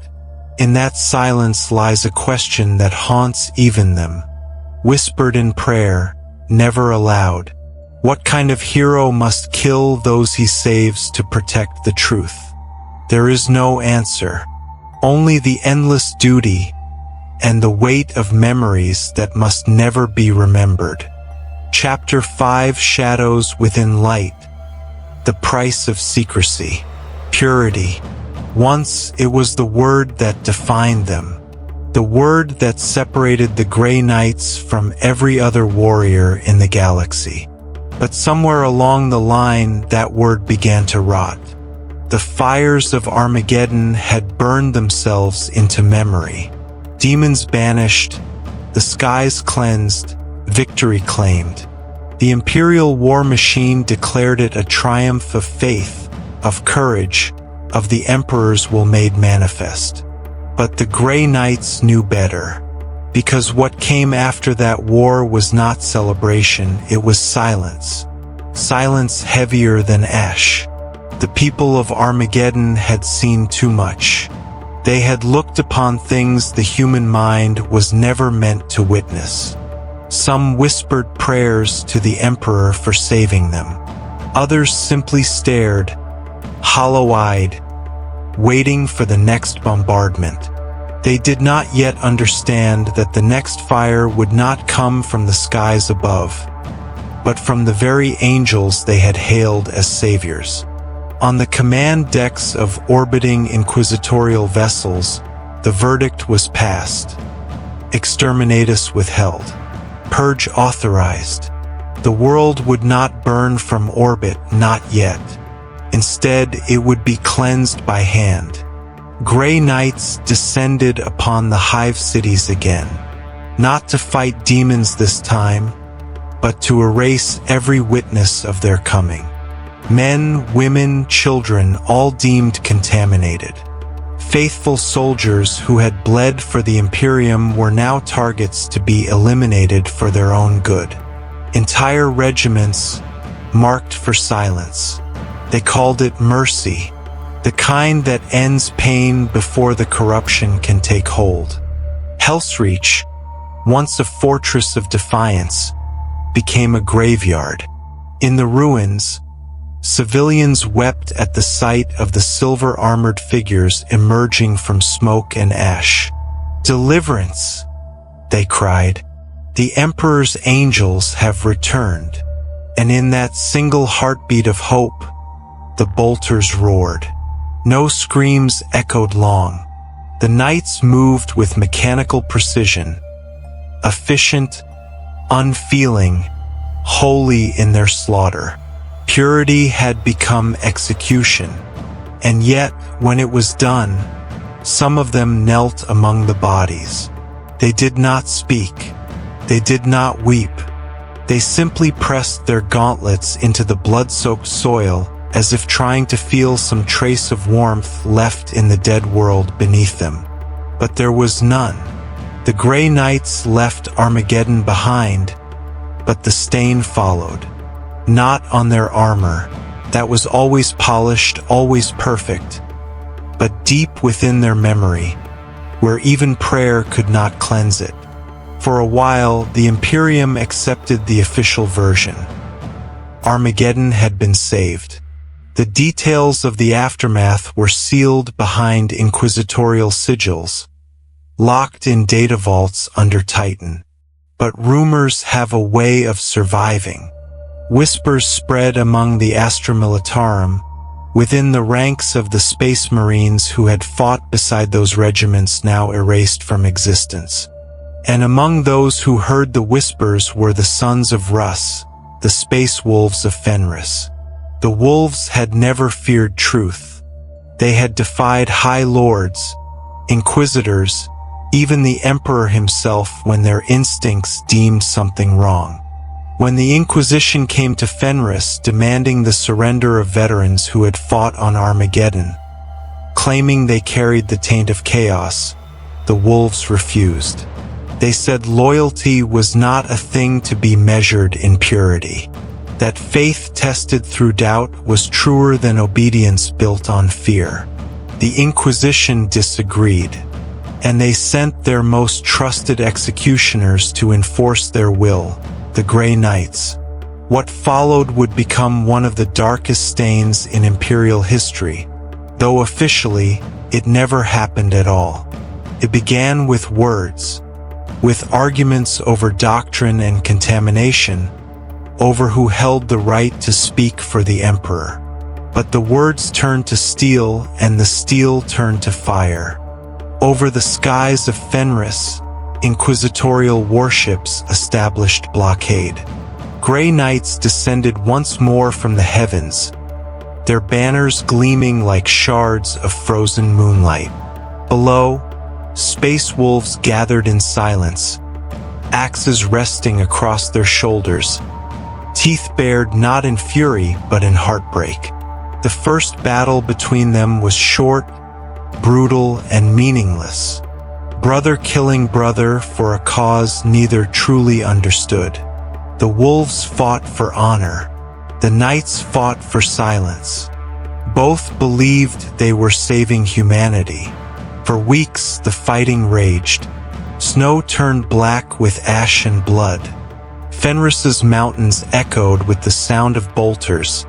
in that silence lies a question that haunts even them, whispered in prayer, never aloud. What kind of hero must kill those he saves to protect the truth? There is no answer, only the endless duty and the weight of memories that must never be remembered. Chapter 5: Shadows Within Light. The price of secrecy. Purity. Once it was the word that defined them, the word that separated the Grey Knights from every other warrior in the galaxy. But somewhere along the line, that word began to rot. The fires of Armageddon had burned themselves into memory. Demons banished, the skies cleansed, victory claimed. The Imperial war machine declared it a triumph of faith, of courage, of the Emperor's will made manifest. But the Grey Knights knew better, because what came after that war was not celebration, it was silence. Silence heavier than ash. The people of Armageddon had seen too much. They had looked upon things the human mind was never meant to witness. Some whispered prayers to the Emperor for saving them. Others simply stared, hollow-eyed, waiting for the next bombardment. They did not yet understand that the next fire would not come from the skies above, but from the very angels they had hailed as saviors. On the command decks of orbiting inquisitorial vessels, the verdict was passed. Exterminatus withheld. Purge authorized. The world would not burn from orbit, not yet. Instead, it would be cleansed by hand. Grey Knights descended upon the hive cities again, not to fight demons this time, but to erase every witness of their coming. Men, women, children, all deemed contaminated. Faithful soldiers who had bled for the Imperium were now targets to be eliminated for their own good. Entire regiments marked for silence. They called it mercy, the kind that ends pain before the corruption can take hold. Hellsreach, once a fortress of defiance, became a graveyard. In the ruins, civilians wept at the sight of the silver-armored figures emerging from smoke and ash. "Deliverance!" they cried. "The Emperor's angels have returned." And in that single heartbeat of hope, the bolters roared. No screams echoed long. The knights moved with mechanical precision, efficient, unfeeling, holy in their slaughter. Purity had become execution, and yet, when it was done, some of them knelt among the bodies. They did not speak. They did not weep. They simply pressed their gauntlets into the blood-soaked soil as if trying to feel some trace of warmth left in the dead world beneath them. But there was none. The Grey Knights left Armageddon behind, but the stain followed. Not on their armor, that was always polished, always perfect, but deep within their memory, where even prayer could not cleanse it. For a while, the Imperium accepted the official version. Armageddon had been saved. The details of the aftermath were sealed behind inquisitorial sigils, locked in data vaults under Titan. But rumors have a way of surviving. Whispers spread among the Astra Militarum, within the ranks of the Space Marines who had fought beside those regiments now erased from existence. And among those who heard the whispers were the Sons of Russ, the Space Wolves of Fenris. The wolves had never feared truth. They had defied High Lords, Inquisitors, even the Emperor himself when their instincts deemed something wrong. When the Inquisition came to Fenris demanding the surrender of veterans who had fought on Armageddon, claiming they carried the taint of chaos, the wolves refused. They said loyalty was not a thing to be measured in purity. That faith tested through doubt was truer than obedience built on fear. The Inquisition disagreed, and they sent their most trusted executioners to enforce their will, the Grey Knights. What followed would become one of the darkest stains in Imperial history, though officially, it never happened at all. It began with words, with arguments over doctrine and contamination, over who held the right to speak for the Emperor. But the words turned to steel, and the steel turned to fire. Over the skies of Fenris, inquisitorial warships established blockade. Grey Knights descended once more from the heavens, their banners gleaming like shards of frozen moonlight. Below, space wolves gathered in silence, axes resting across their shoulders, teeth bared not in fury but in heartbreak. The first battle between them was short, brutal, and meaningless. Brother killing brother for a cause neither truly understood. The wolves fought for honor. The knights fought for silence. Both believed they were saving humanity, For weeks the fighting raged. Snow turned black with ash and blood. Fenris's mountains echoed with the sound of bolters,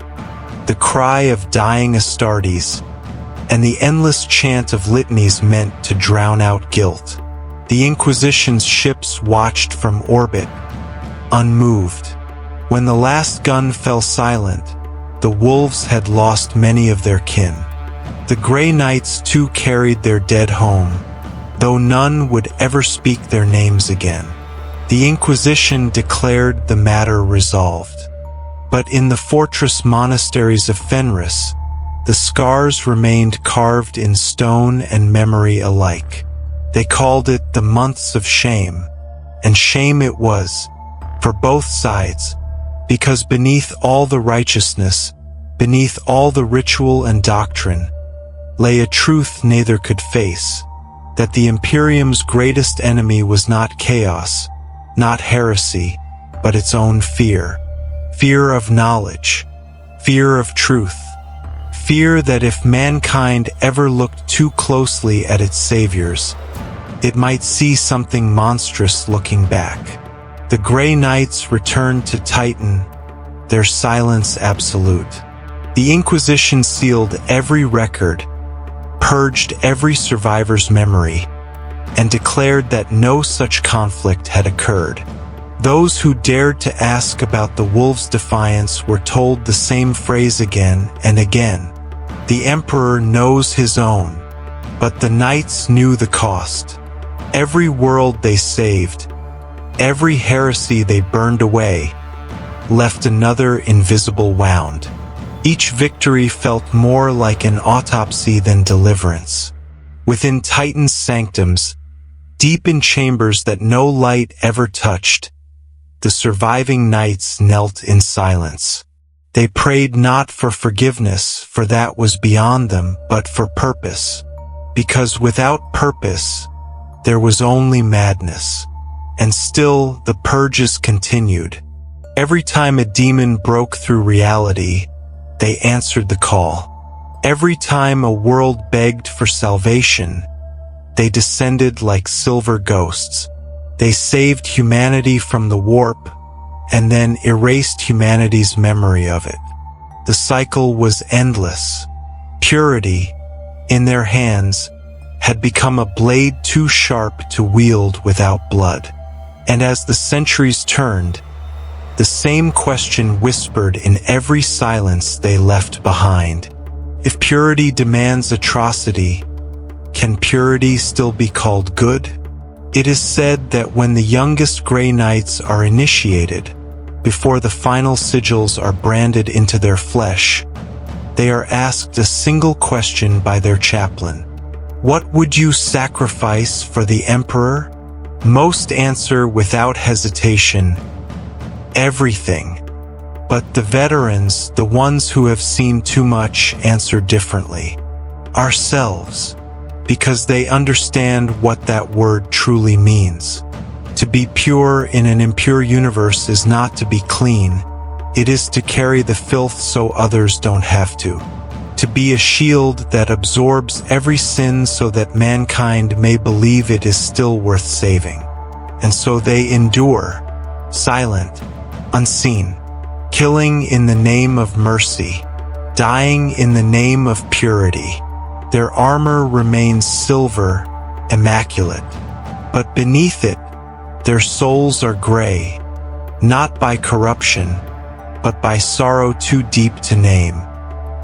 the cry of dying Astartes, and the endless chant of litanies meant to drown out guilt. The Inquisition's ships watched from orbit, unmoved. When the last gun fell silent, the wolves had lost many of their kin. The Grey Knights too carried their dead home, though none would ever speak their names again. The Inquisition declared the matter resolved. But in the fortress monasteries of Fenris, the scars remained carved in stone and memory alike. They called it the months of shame, and shame it was, for both sides, because beneath all the righteousness, beneath all the ritual and doctrine, lay a truth neither could face, that the Imperium's greatest enemy was not chaos, not heresy, but its own fear. Fear of knowledge, fear of truth, fear that if mankind ever looked too closely at its saviors, it might see something monstrous looking back. The Grey Knights returned to Titan, their silence absolute. The Inquisition sealed every record, purged every survivor's memory, and declared that no such conflict had occurred. Those who dared to ask about the wolves' defiance were told the same phrase again and again. The Emperor knows his own, but the Knights knew the cost. Every world they saved, every heresy they burned away, left another invisible wound. Each victory felt more like an autopsy than deliverance. Within Titan's sanctums, deep in chambers that no light ever touched, the surviving knights knelt in silence. They prayed not for forgiveness, for that was beyond them, but for purpose. Because without purpose, there was only madness. And still, the purges continued. Every time a demon broke through reality, they answered the call. Every time a world begged for salvation, they descended like silver ghosts. They saved humanity from the warp, and then erased humanity's memory of it. The cycle was endless. Purity, in their hands, had become a blade too sharp to wield without blood. And as the centuries turned, the same question whispered in every silence they left behind. If purity demands atrocity, can purity still be called good? It is said that when the youngest Grey Knights are initiated, before the final sigils are branded into their flesh, they are asked a single question by their chaplain. What would you sacrifice for the Emperor? Most answer without hesitation, everything. But the veterans, the ones who have seen too much, answer differently. Ourselves. Because they understand what that word truly means. To be pure in an impure universe is not to be clean. It is to carry the filth so others don't have to. To be a shield that absorbs every sin so that mankind may believe it is still worth saving. And so they endure, silent, unseen, killing in the name of mercy, dying in the name of purity. Their armor remains silver, immaculate, but beneath it, their souls are gray, not by corruption, but by sorrow too deep to name.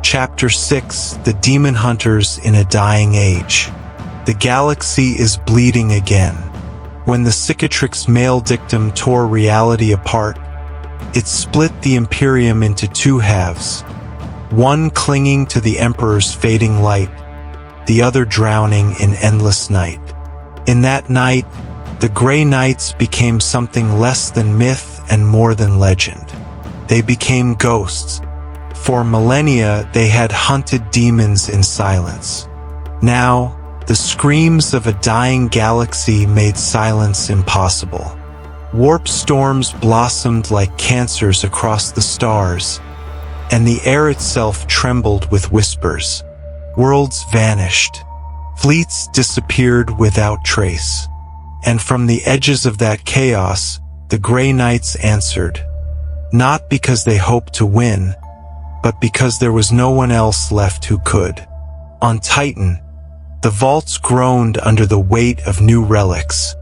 Chapter 6: The Demon Hunters in a Dying Age. The galaxy is bleeding again. When the cicatrix male dictum tore reality apart, it split the Imperium into two halves, one clinging to the Emperor's fading light, the other drowning in endless night. In that night, the Grey Knights became something less than myth and more than legend. They became ghosts. For millennia, they had hunted demons in silence. Now, the screams of a dying galaxy made silence impossible. Warp storms blossomed like cancers across the stars, and the air itself trembled with whispers. Worlds vanished. Fleets disappeared without trace. And from the edges of that chaos, the Grey Knights answered, not because they hoped to win, but because there was no one else left who could. On Titan, the vaults groaned under the weight of new relics.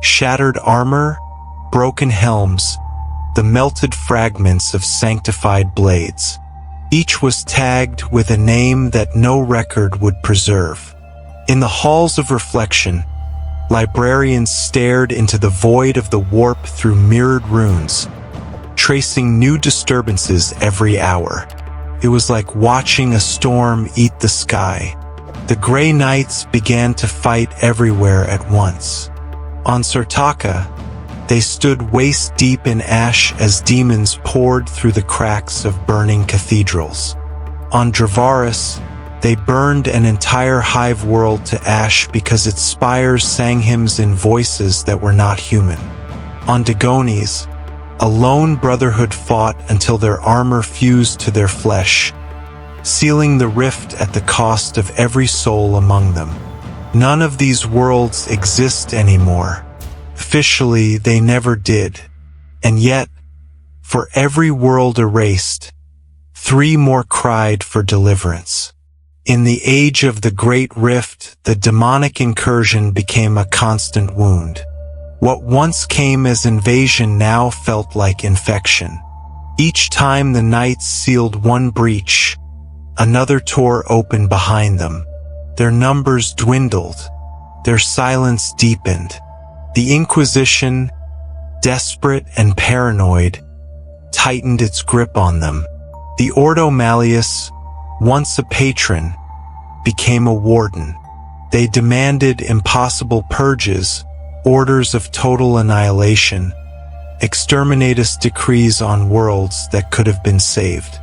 Shattered armor, broken helms, the melted fragments of sanctified blades. Each was tagged with a name that no record would preserve. In the halls of reflection, librarians stared into the void of the warp through mirrored runes, tracing new disturbances every hour. It was like watching a storm eat the sky. The Grey Knights began to fight everywhere at once. On Sartaka, they stood waist-deep in ash as demons poured through the cracks of burning cathedrals. On Dravaris, they burned an entire hive world to ash because its spires sang hymns in voices that were not human. On Dagones, a lone brotherhood fought until their armor fused to their flesh, sealing the rift at the cost of every soul among them. None of these worlds exist anymore. Officially, they never did. And yet, for every world erased, 3 more cried for deliverance. In the age of the Great Rift, the demonic incursion became a constant wound. What once came as invasion now felt like infection. Each time the knights sealed one breach, another tore open behind them. Their numbers dwindled. Their silence deepened. The Inquisition, desperate and paranoid, tightened its grip on them. The Ordo Malleus, once a patron, became a warden. They demanded impossible purges, orders of total annihilation, exterminatus decrees on worlds that could have been saved.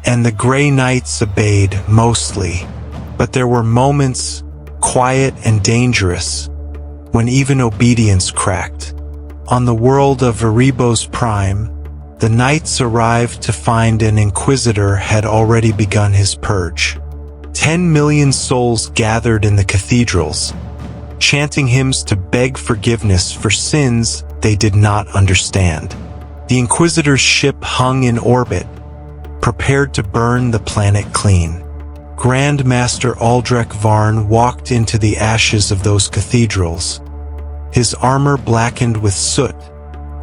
And the Grey Knights obeyed mostly, but there were moments, quiet and dangerous, when even obedience cracked. On the world of Erebos Prime, the knights arrived to find an inquisitor had already begun his purge. 10 million souls gathered in the cathedrals, chanting hymns to beg forgiveness for sins they did not understand. The Inquisitor's ship hung in orbit, prepared to burn the planet clean. Grand Master Aldrich Varn walked into the ashes of those cathedrals, his armor blackened with soot,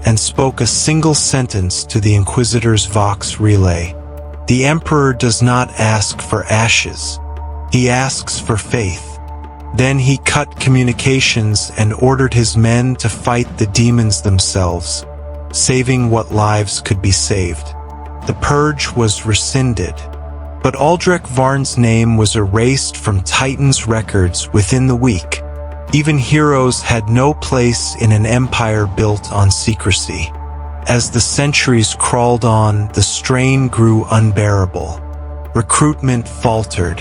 and spoke a single sentence to the Inquisitor's Vox relay. The Emperor does not ask for ashes. He asks for faith. Then he cut communications and ordered his men to fight the demons themselves, saving what lives could be saved. The purge was rescinded, but Aldrich Varn's name was erased from Titan's records within the week. Even heroes had no place in an empire built on secrecy. As the centuries crawled on, the strain grew unbearable. Recruitment faltered.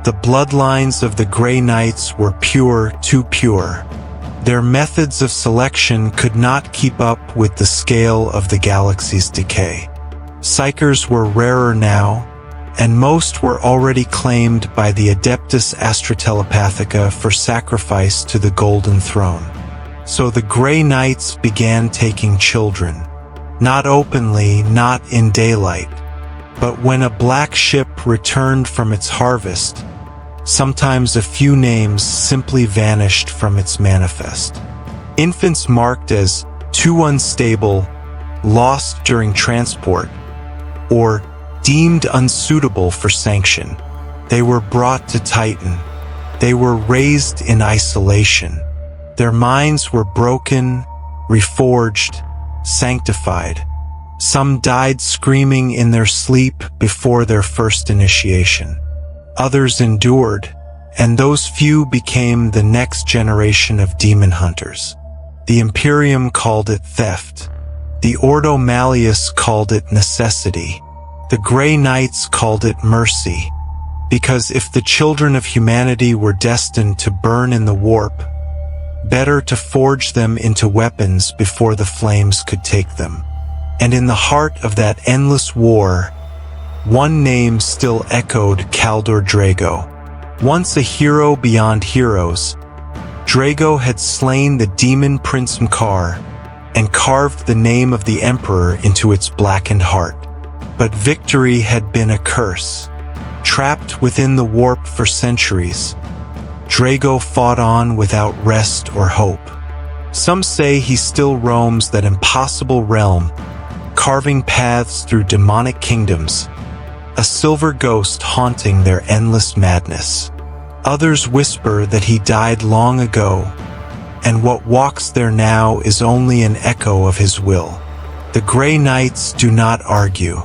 The bloodlines of the Grey Knights were pure, too pure. Their methods of selection could not keep up with the scale of the galaxy's decay. Psykers were rarer now, and most were already claimed by the Adeptus Astrotelepathica for sacrifice to the Golden Throne. So the Grey Knights began taking children. Not openly, not in daylight, but when a black ship returned from its harvest, sometimes a few names simply vanished from its manifest. Infants marked as too unstable, lost during transport, or deemed unsuitable for sanction. They were brought to Titan. They were raised in isolation. Their minds were broken, reforged, sanctified. Some died screaming in their sleep before their first initiation. Others endured, and those few became the next generation of demon hunters. The Imperium called it theft. The Ordo Malleus called it necessity. The Grey Knights called it mercy, because if the children of humanity were destined to burn in the warp, better to forge them into weapons before the flames could take them. And in the heart of that endless war, one name still echoed Kaldor Drago. Once a hero beyond heroes, Drago had slain the demon Prince Makar and carved the name of the Emperor into its blackened heart. But victory had been a curse. Trapped within the warp for centuries, Drago fought on without rest or hope. Some say he still roams that impossible realm, carving paths through demonic kingdoms, a silver ghost haunting their endless madness. Others whisper that he died long ago, and what walks there now is only an echo of his will. The Grey Knights do not argue.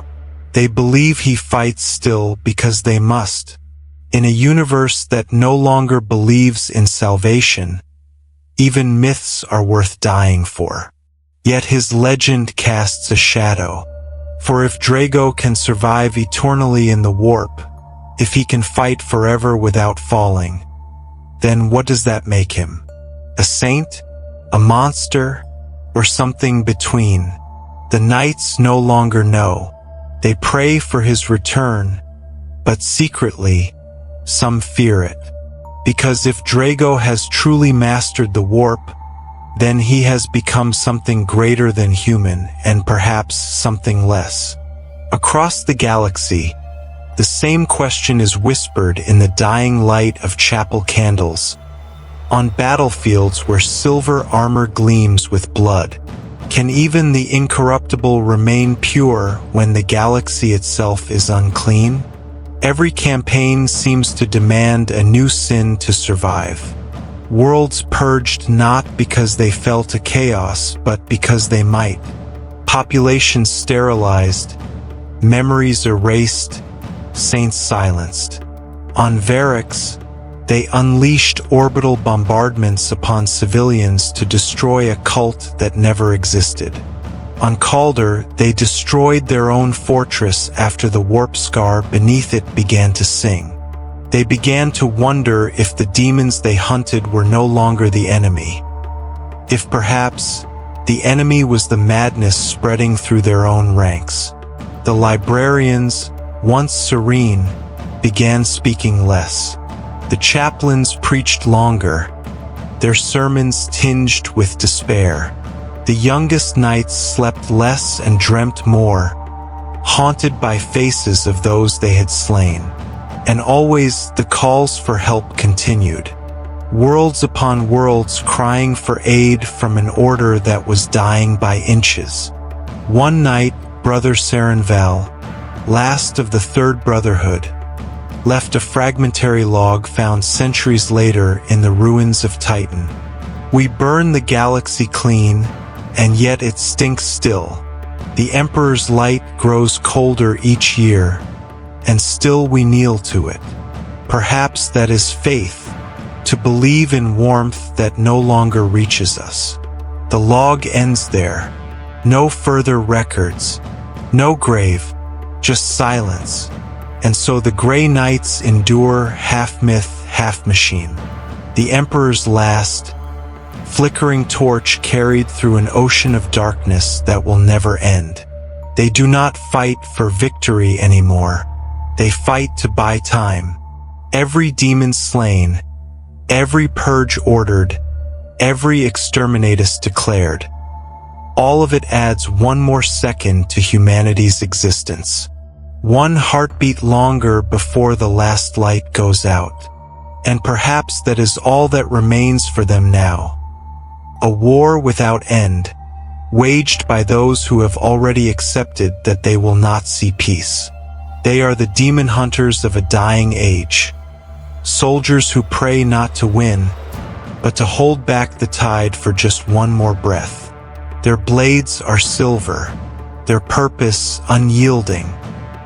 They believe he fights still because they must. In a universe that no longer believes in salvation, even myths are worth dying for. Yet his legend casts a shadow. For if Drago can survive eternally in the warp, if he can fight forever without falling, then what does that make him? A saint? A monster? Or something between? The knights no longer know. They pray for his return, but secretly, some fear it. Because if Drago has truly mastered the warp, then he has become something greater than human and perhaps something less. Across the galaxy, the same question is whispered in the dying light of chapel candles. On battlefields where silver armor gleams with blood, can even the incorruptible remain pure when the galaxy itself is unclean? Every campaign seems to demand a new sin to survive. Worlds purged not because they fell to chaos, but because they might. Populations sterilized, memories erased, saints silenced. On Varix, they unleashed orbital bombardments upon civilians to destroy a cult that never existed. On Calder, they destroyed their own fortress after the warp scar beneath it began to sing. They began to wonder if the demons they hunted were no longer the enemy. If perhaps the enemy was the madness spreading through their own ranks. The librarians, once serene, began speaking less. The chaplains preached longer, their sermons tinged with despair. The youngest knights slept less and dreamt more, haunted by faces of those they had slain. And always the calls for help continued. Worlds upon worlds crying for aid from an order that was dying by inches. One night, Brother Sarenval, last of the Third Brotherhood, left a fragmentary log found centuries later in the ruins of Titan. We burn the galaxy clean, and yet it stinks still. The Emperor's light grows colder each year, and still we kneel to it. Perhaps that is faith, to believe in warmth that no longer reaches us. The log ends there. No further records, no grave, just silence. And so the Grey Knights endure, half myth, half machine. The Emperor's last, flickering torch carried through an ocean of darkness that will never end. They do not fight for victory anymore. They fight to buy time. Every demon slain, every purge ordered, every exterminatus declared. All of it adds one more second to humanity's existence. One heartbeat longer before the last light goes out. And perhaps that is all that remains for them now. A war without end, waged by those who have already accepted that they will not see peace. They are the demon hunters of a dying age. Soldiers who pray not to win, but to hold back the tide for just one more breath. Their blades are silver, their purpose unyielding,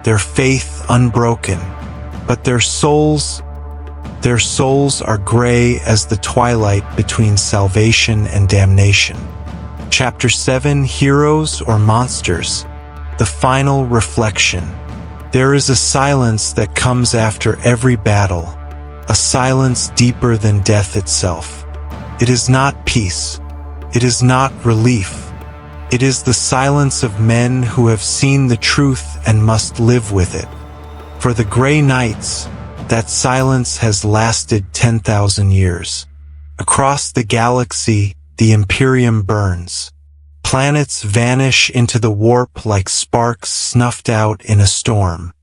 their faith unbroken, but their souls are gray as the twilight between salvation and damnation. Chapter 7, Heroes or Monsters? The Final Reflection. There is a silence that comes after every battle, a silence deeper than death itself. It is not peace. It is not relief. It is the silence of men who have seen the truth and must live with it. For the Grey Knights, That silence has lasted 10,000 years. Across the galaxy, the Imperium burns. Planets vanish into the warp like sparks snuffed out in a storm.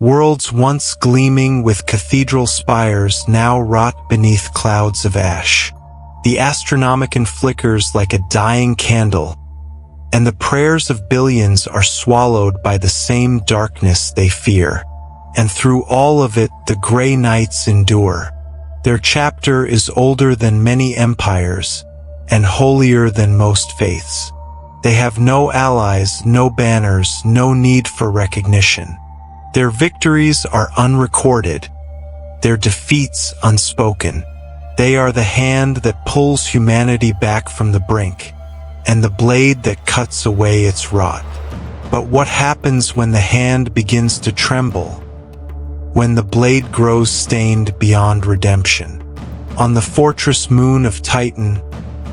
Worlds once gleaming with cathedral spires now rot beneath clouds of ash. The Astronomicon flickers like a dying candle, and the prayers of billions are swallowed by the same darkness they fear. And through all of it, the Grey Knights endure. Their chapter is older than many empires, and holier than most faiths. They have no allies, no banners, no need for recognition. Their victories are unrecorded, their defeats unspoken. They are the hand that pulls humanity back from the brink, and the blade that cuts away its rot. But what happens when the hand begins to tremble? When the blade grows stained beyond redemption? On the fortress moon of Titan,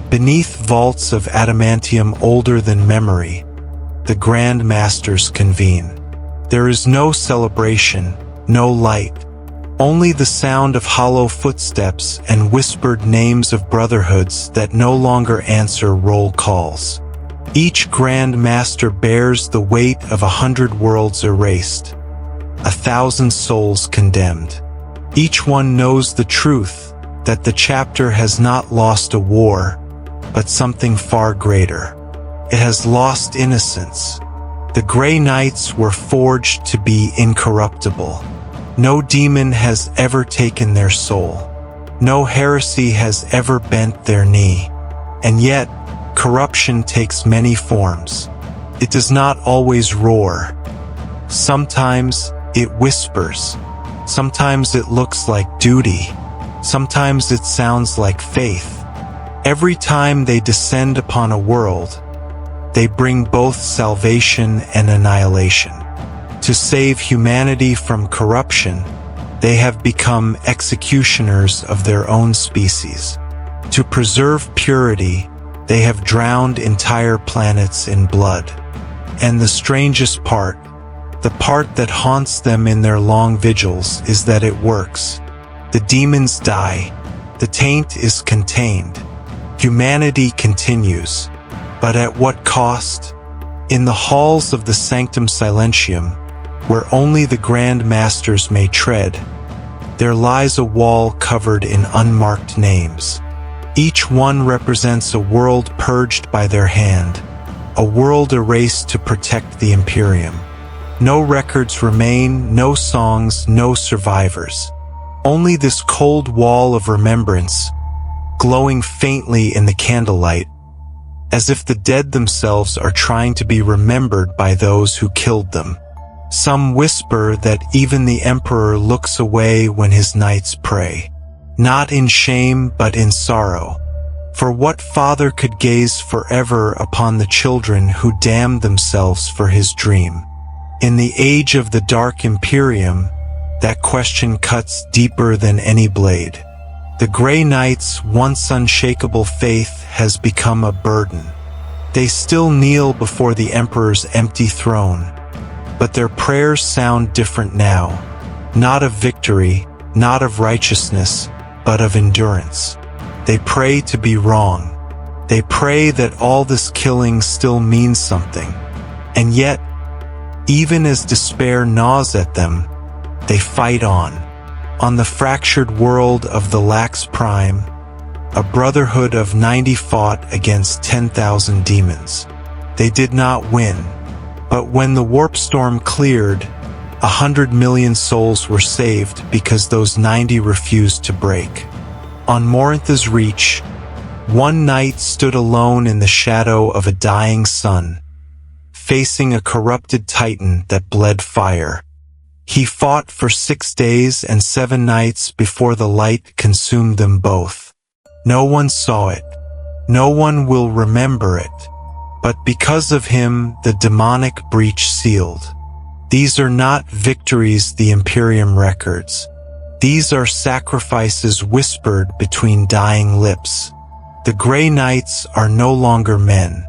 beneath vaults of adamantium older than memory, the Grand Masters convene. There is no celebration, no light, only the sound of hollow footsteps and whispered names of brotherhoods that no longer answer roll calls. Each Grand Master bears the weight of 100 worlds erased, 1,000 souls condemned. Each one knows the truth, that the chapter has not lost a war, but something far greater. It has lost innocence. The Grey Knights were forged to be incorruptible. No demon has ever taken their soul. No heresy has ever bent their knee. And yet, corruption takes many forms. It does not always roar. Sometimes it whispers. Sometimes it looks like duty. Sometimes it sounds like faith. Every time they descend upon a world, they bring both salvation and annihilation. To save humanity from corruption, they have become executioners of their own species. To preserve purity, they have drowned entire planets in blood. And the strangest part, the part that haunts them in their long vigils, is that it works. The demons die. The taint is contained. Humanity continues. But at what cost? In the halls of the Sanctum Silentium, where only the Grand Masters may tread, there lies a wall covered in unmarked names. Each one represents a world purged by their hand, a world erased to protect the Imperium. No records remain, no songs, no survivors. Only this cold wall of remembrance, glowing faintly in the candlelight, as if the dead themselves are trying to be remembered by those who killed them. Some whisper that even the Emperor looks away when his knights pray, not in shame but in sorrow. For what father could gaze forever upon the children who damned themselves for his dream? In the age of the Dark Imperium, that question cuts deeper than any blade. The Grey Knights' once unshakable faith has become a burden. They still kneel before the Emperor's empty throne, but their prayers sound different now. Not of victory, not of righteousness, but of endurance. They pray to be wrong. They pray that all this killing still means something. And yet, even as despair gnaws at them, they fight on. On the fractured world of the Lax Prime, a brotherhood of 90 fought against 10,000 demons. They did not win, but when the warp storm cleared, 100 million souls were saved because those 90 refused to break. On Morintha's reach, one knight stood alone in the shadow of a dying sun, facing a corrupted titan that bled fire. He fought for 6 days and 7 nights before the light consumed them both. No one saw it. No one will remember it. But because of him, the demonic breach sealed. These are not victories the Imperium records. These are sacrifices whispered between dying lips. The Grey Knights are no longer men.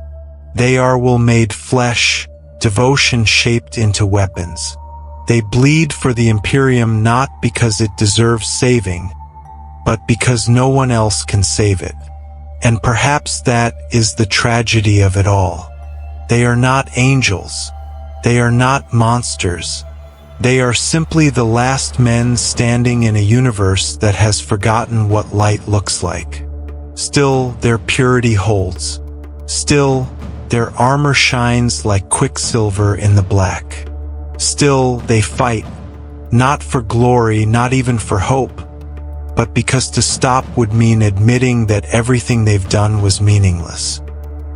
They are will made flesh, devotion shaped into weapons. They bleed for the Imperium not because it deserves saving, but because no one else can save it. And perhaps that is the tragedy of it all. They are not angels. They are not monsters. They are simply the last men standing in a universe that has forgotten what light looks like. Still, their purity holds. Still, their armor shines like quicksilver in the black. Still, they fight, not for glory, not even for hope, but because to stop would mean admitting that everything they've done was meaningless.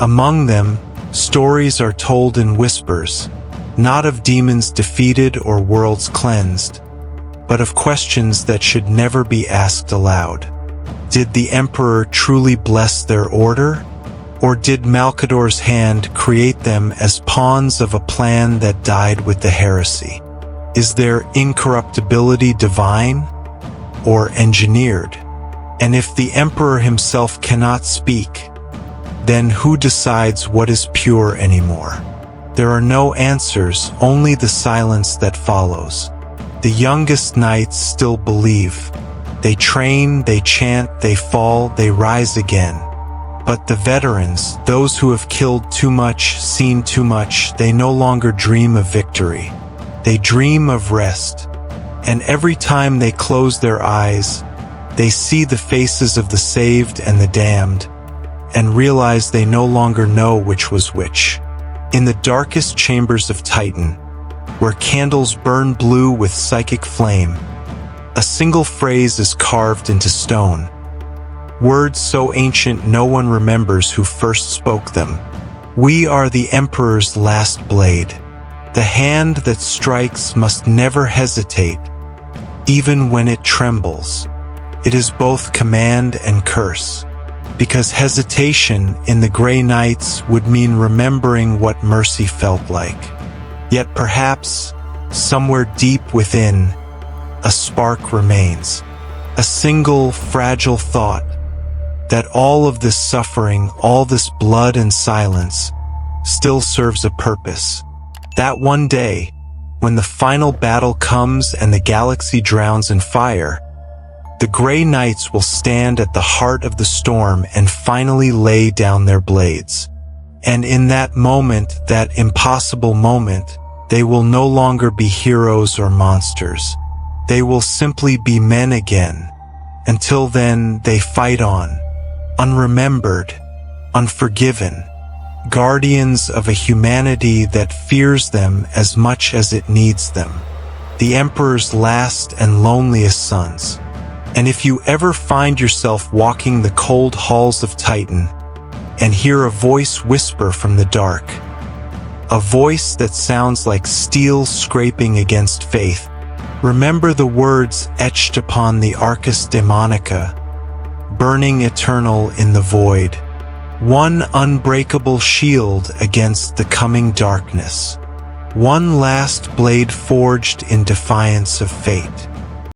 Among them, stories are told in whispers, not of demons defeated or worlds cleansed, but of questions that should never be asked aloud. Did the Emperor truly bless their order? Or did Malkador's hand create them as pawns of a plan that died with the heresy? Is their incorruptibility divine or engineered? And if the Emperor himself cannot speak, then who decides what is pure anymore? There are no answers, only the silence that follows. The youngest knights still believe. They train, they chant, they fall, they rise again. But the veterans, those who have killed too much, seen too much, they no longer dream of victory. They dream of rest. And every time they close their eyes, they see the faces of the saved and the damned, and realize they no longer know which was which. In the darkest chambers of Titan, where candles burn blue with psychic flame, a single phrase is carved into stone. Words so ancient no one remembers who first spoke them. We are the Emperor's last blade. The hand that strikes must never hesitate, even when it trembles. It is both command and curse, because hesitation in the Grey Knights would mean remembering what mercy felt like. Yet perhaps, somewhere deep within, a spark remains, a single fragile thought, that all of this suffering, all this blood and silence, still serves a purpose. That one day, when the final battle comes and the galaxy drowns in fire, the Grey Knights will stand at the heart of the storm and finally lay down their blades. And in that moment, that impossible moment, they will no longer be heroes or monsters. They will simply be men again. Until then, they fight on. Unremembered, unforgiven, guardians of a humanity that fears them as much as it needs them, the Emperor's last and loneliest sons. And if you ever find yourself walking the cold halls of Titan and hear a voice whisper from the dark, a voice that sounds like steel scraping against faith, remember the words etched upon the Arcus Daemonica, burning eternal in the void, one unbreakable shield against the coming darkness, one last blade forged in defiance of fate.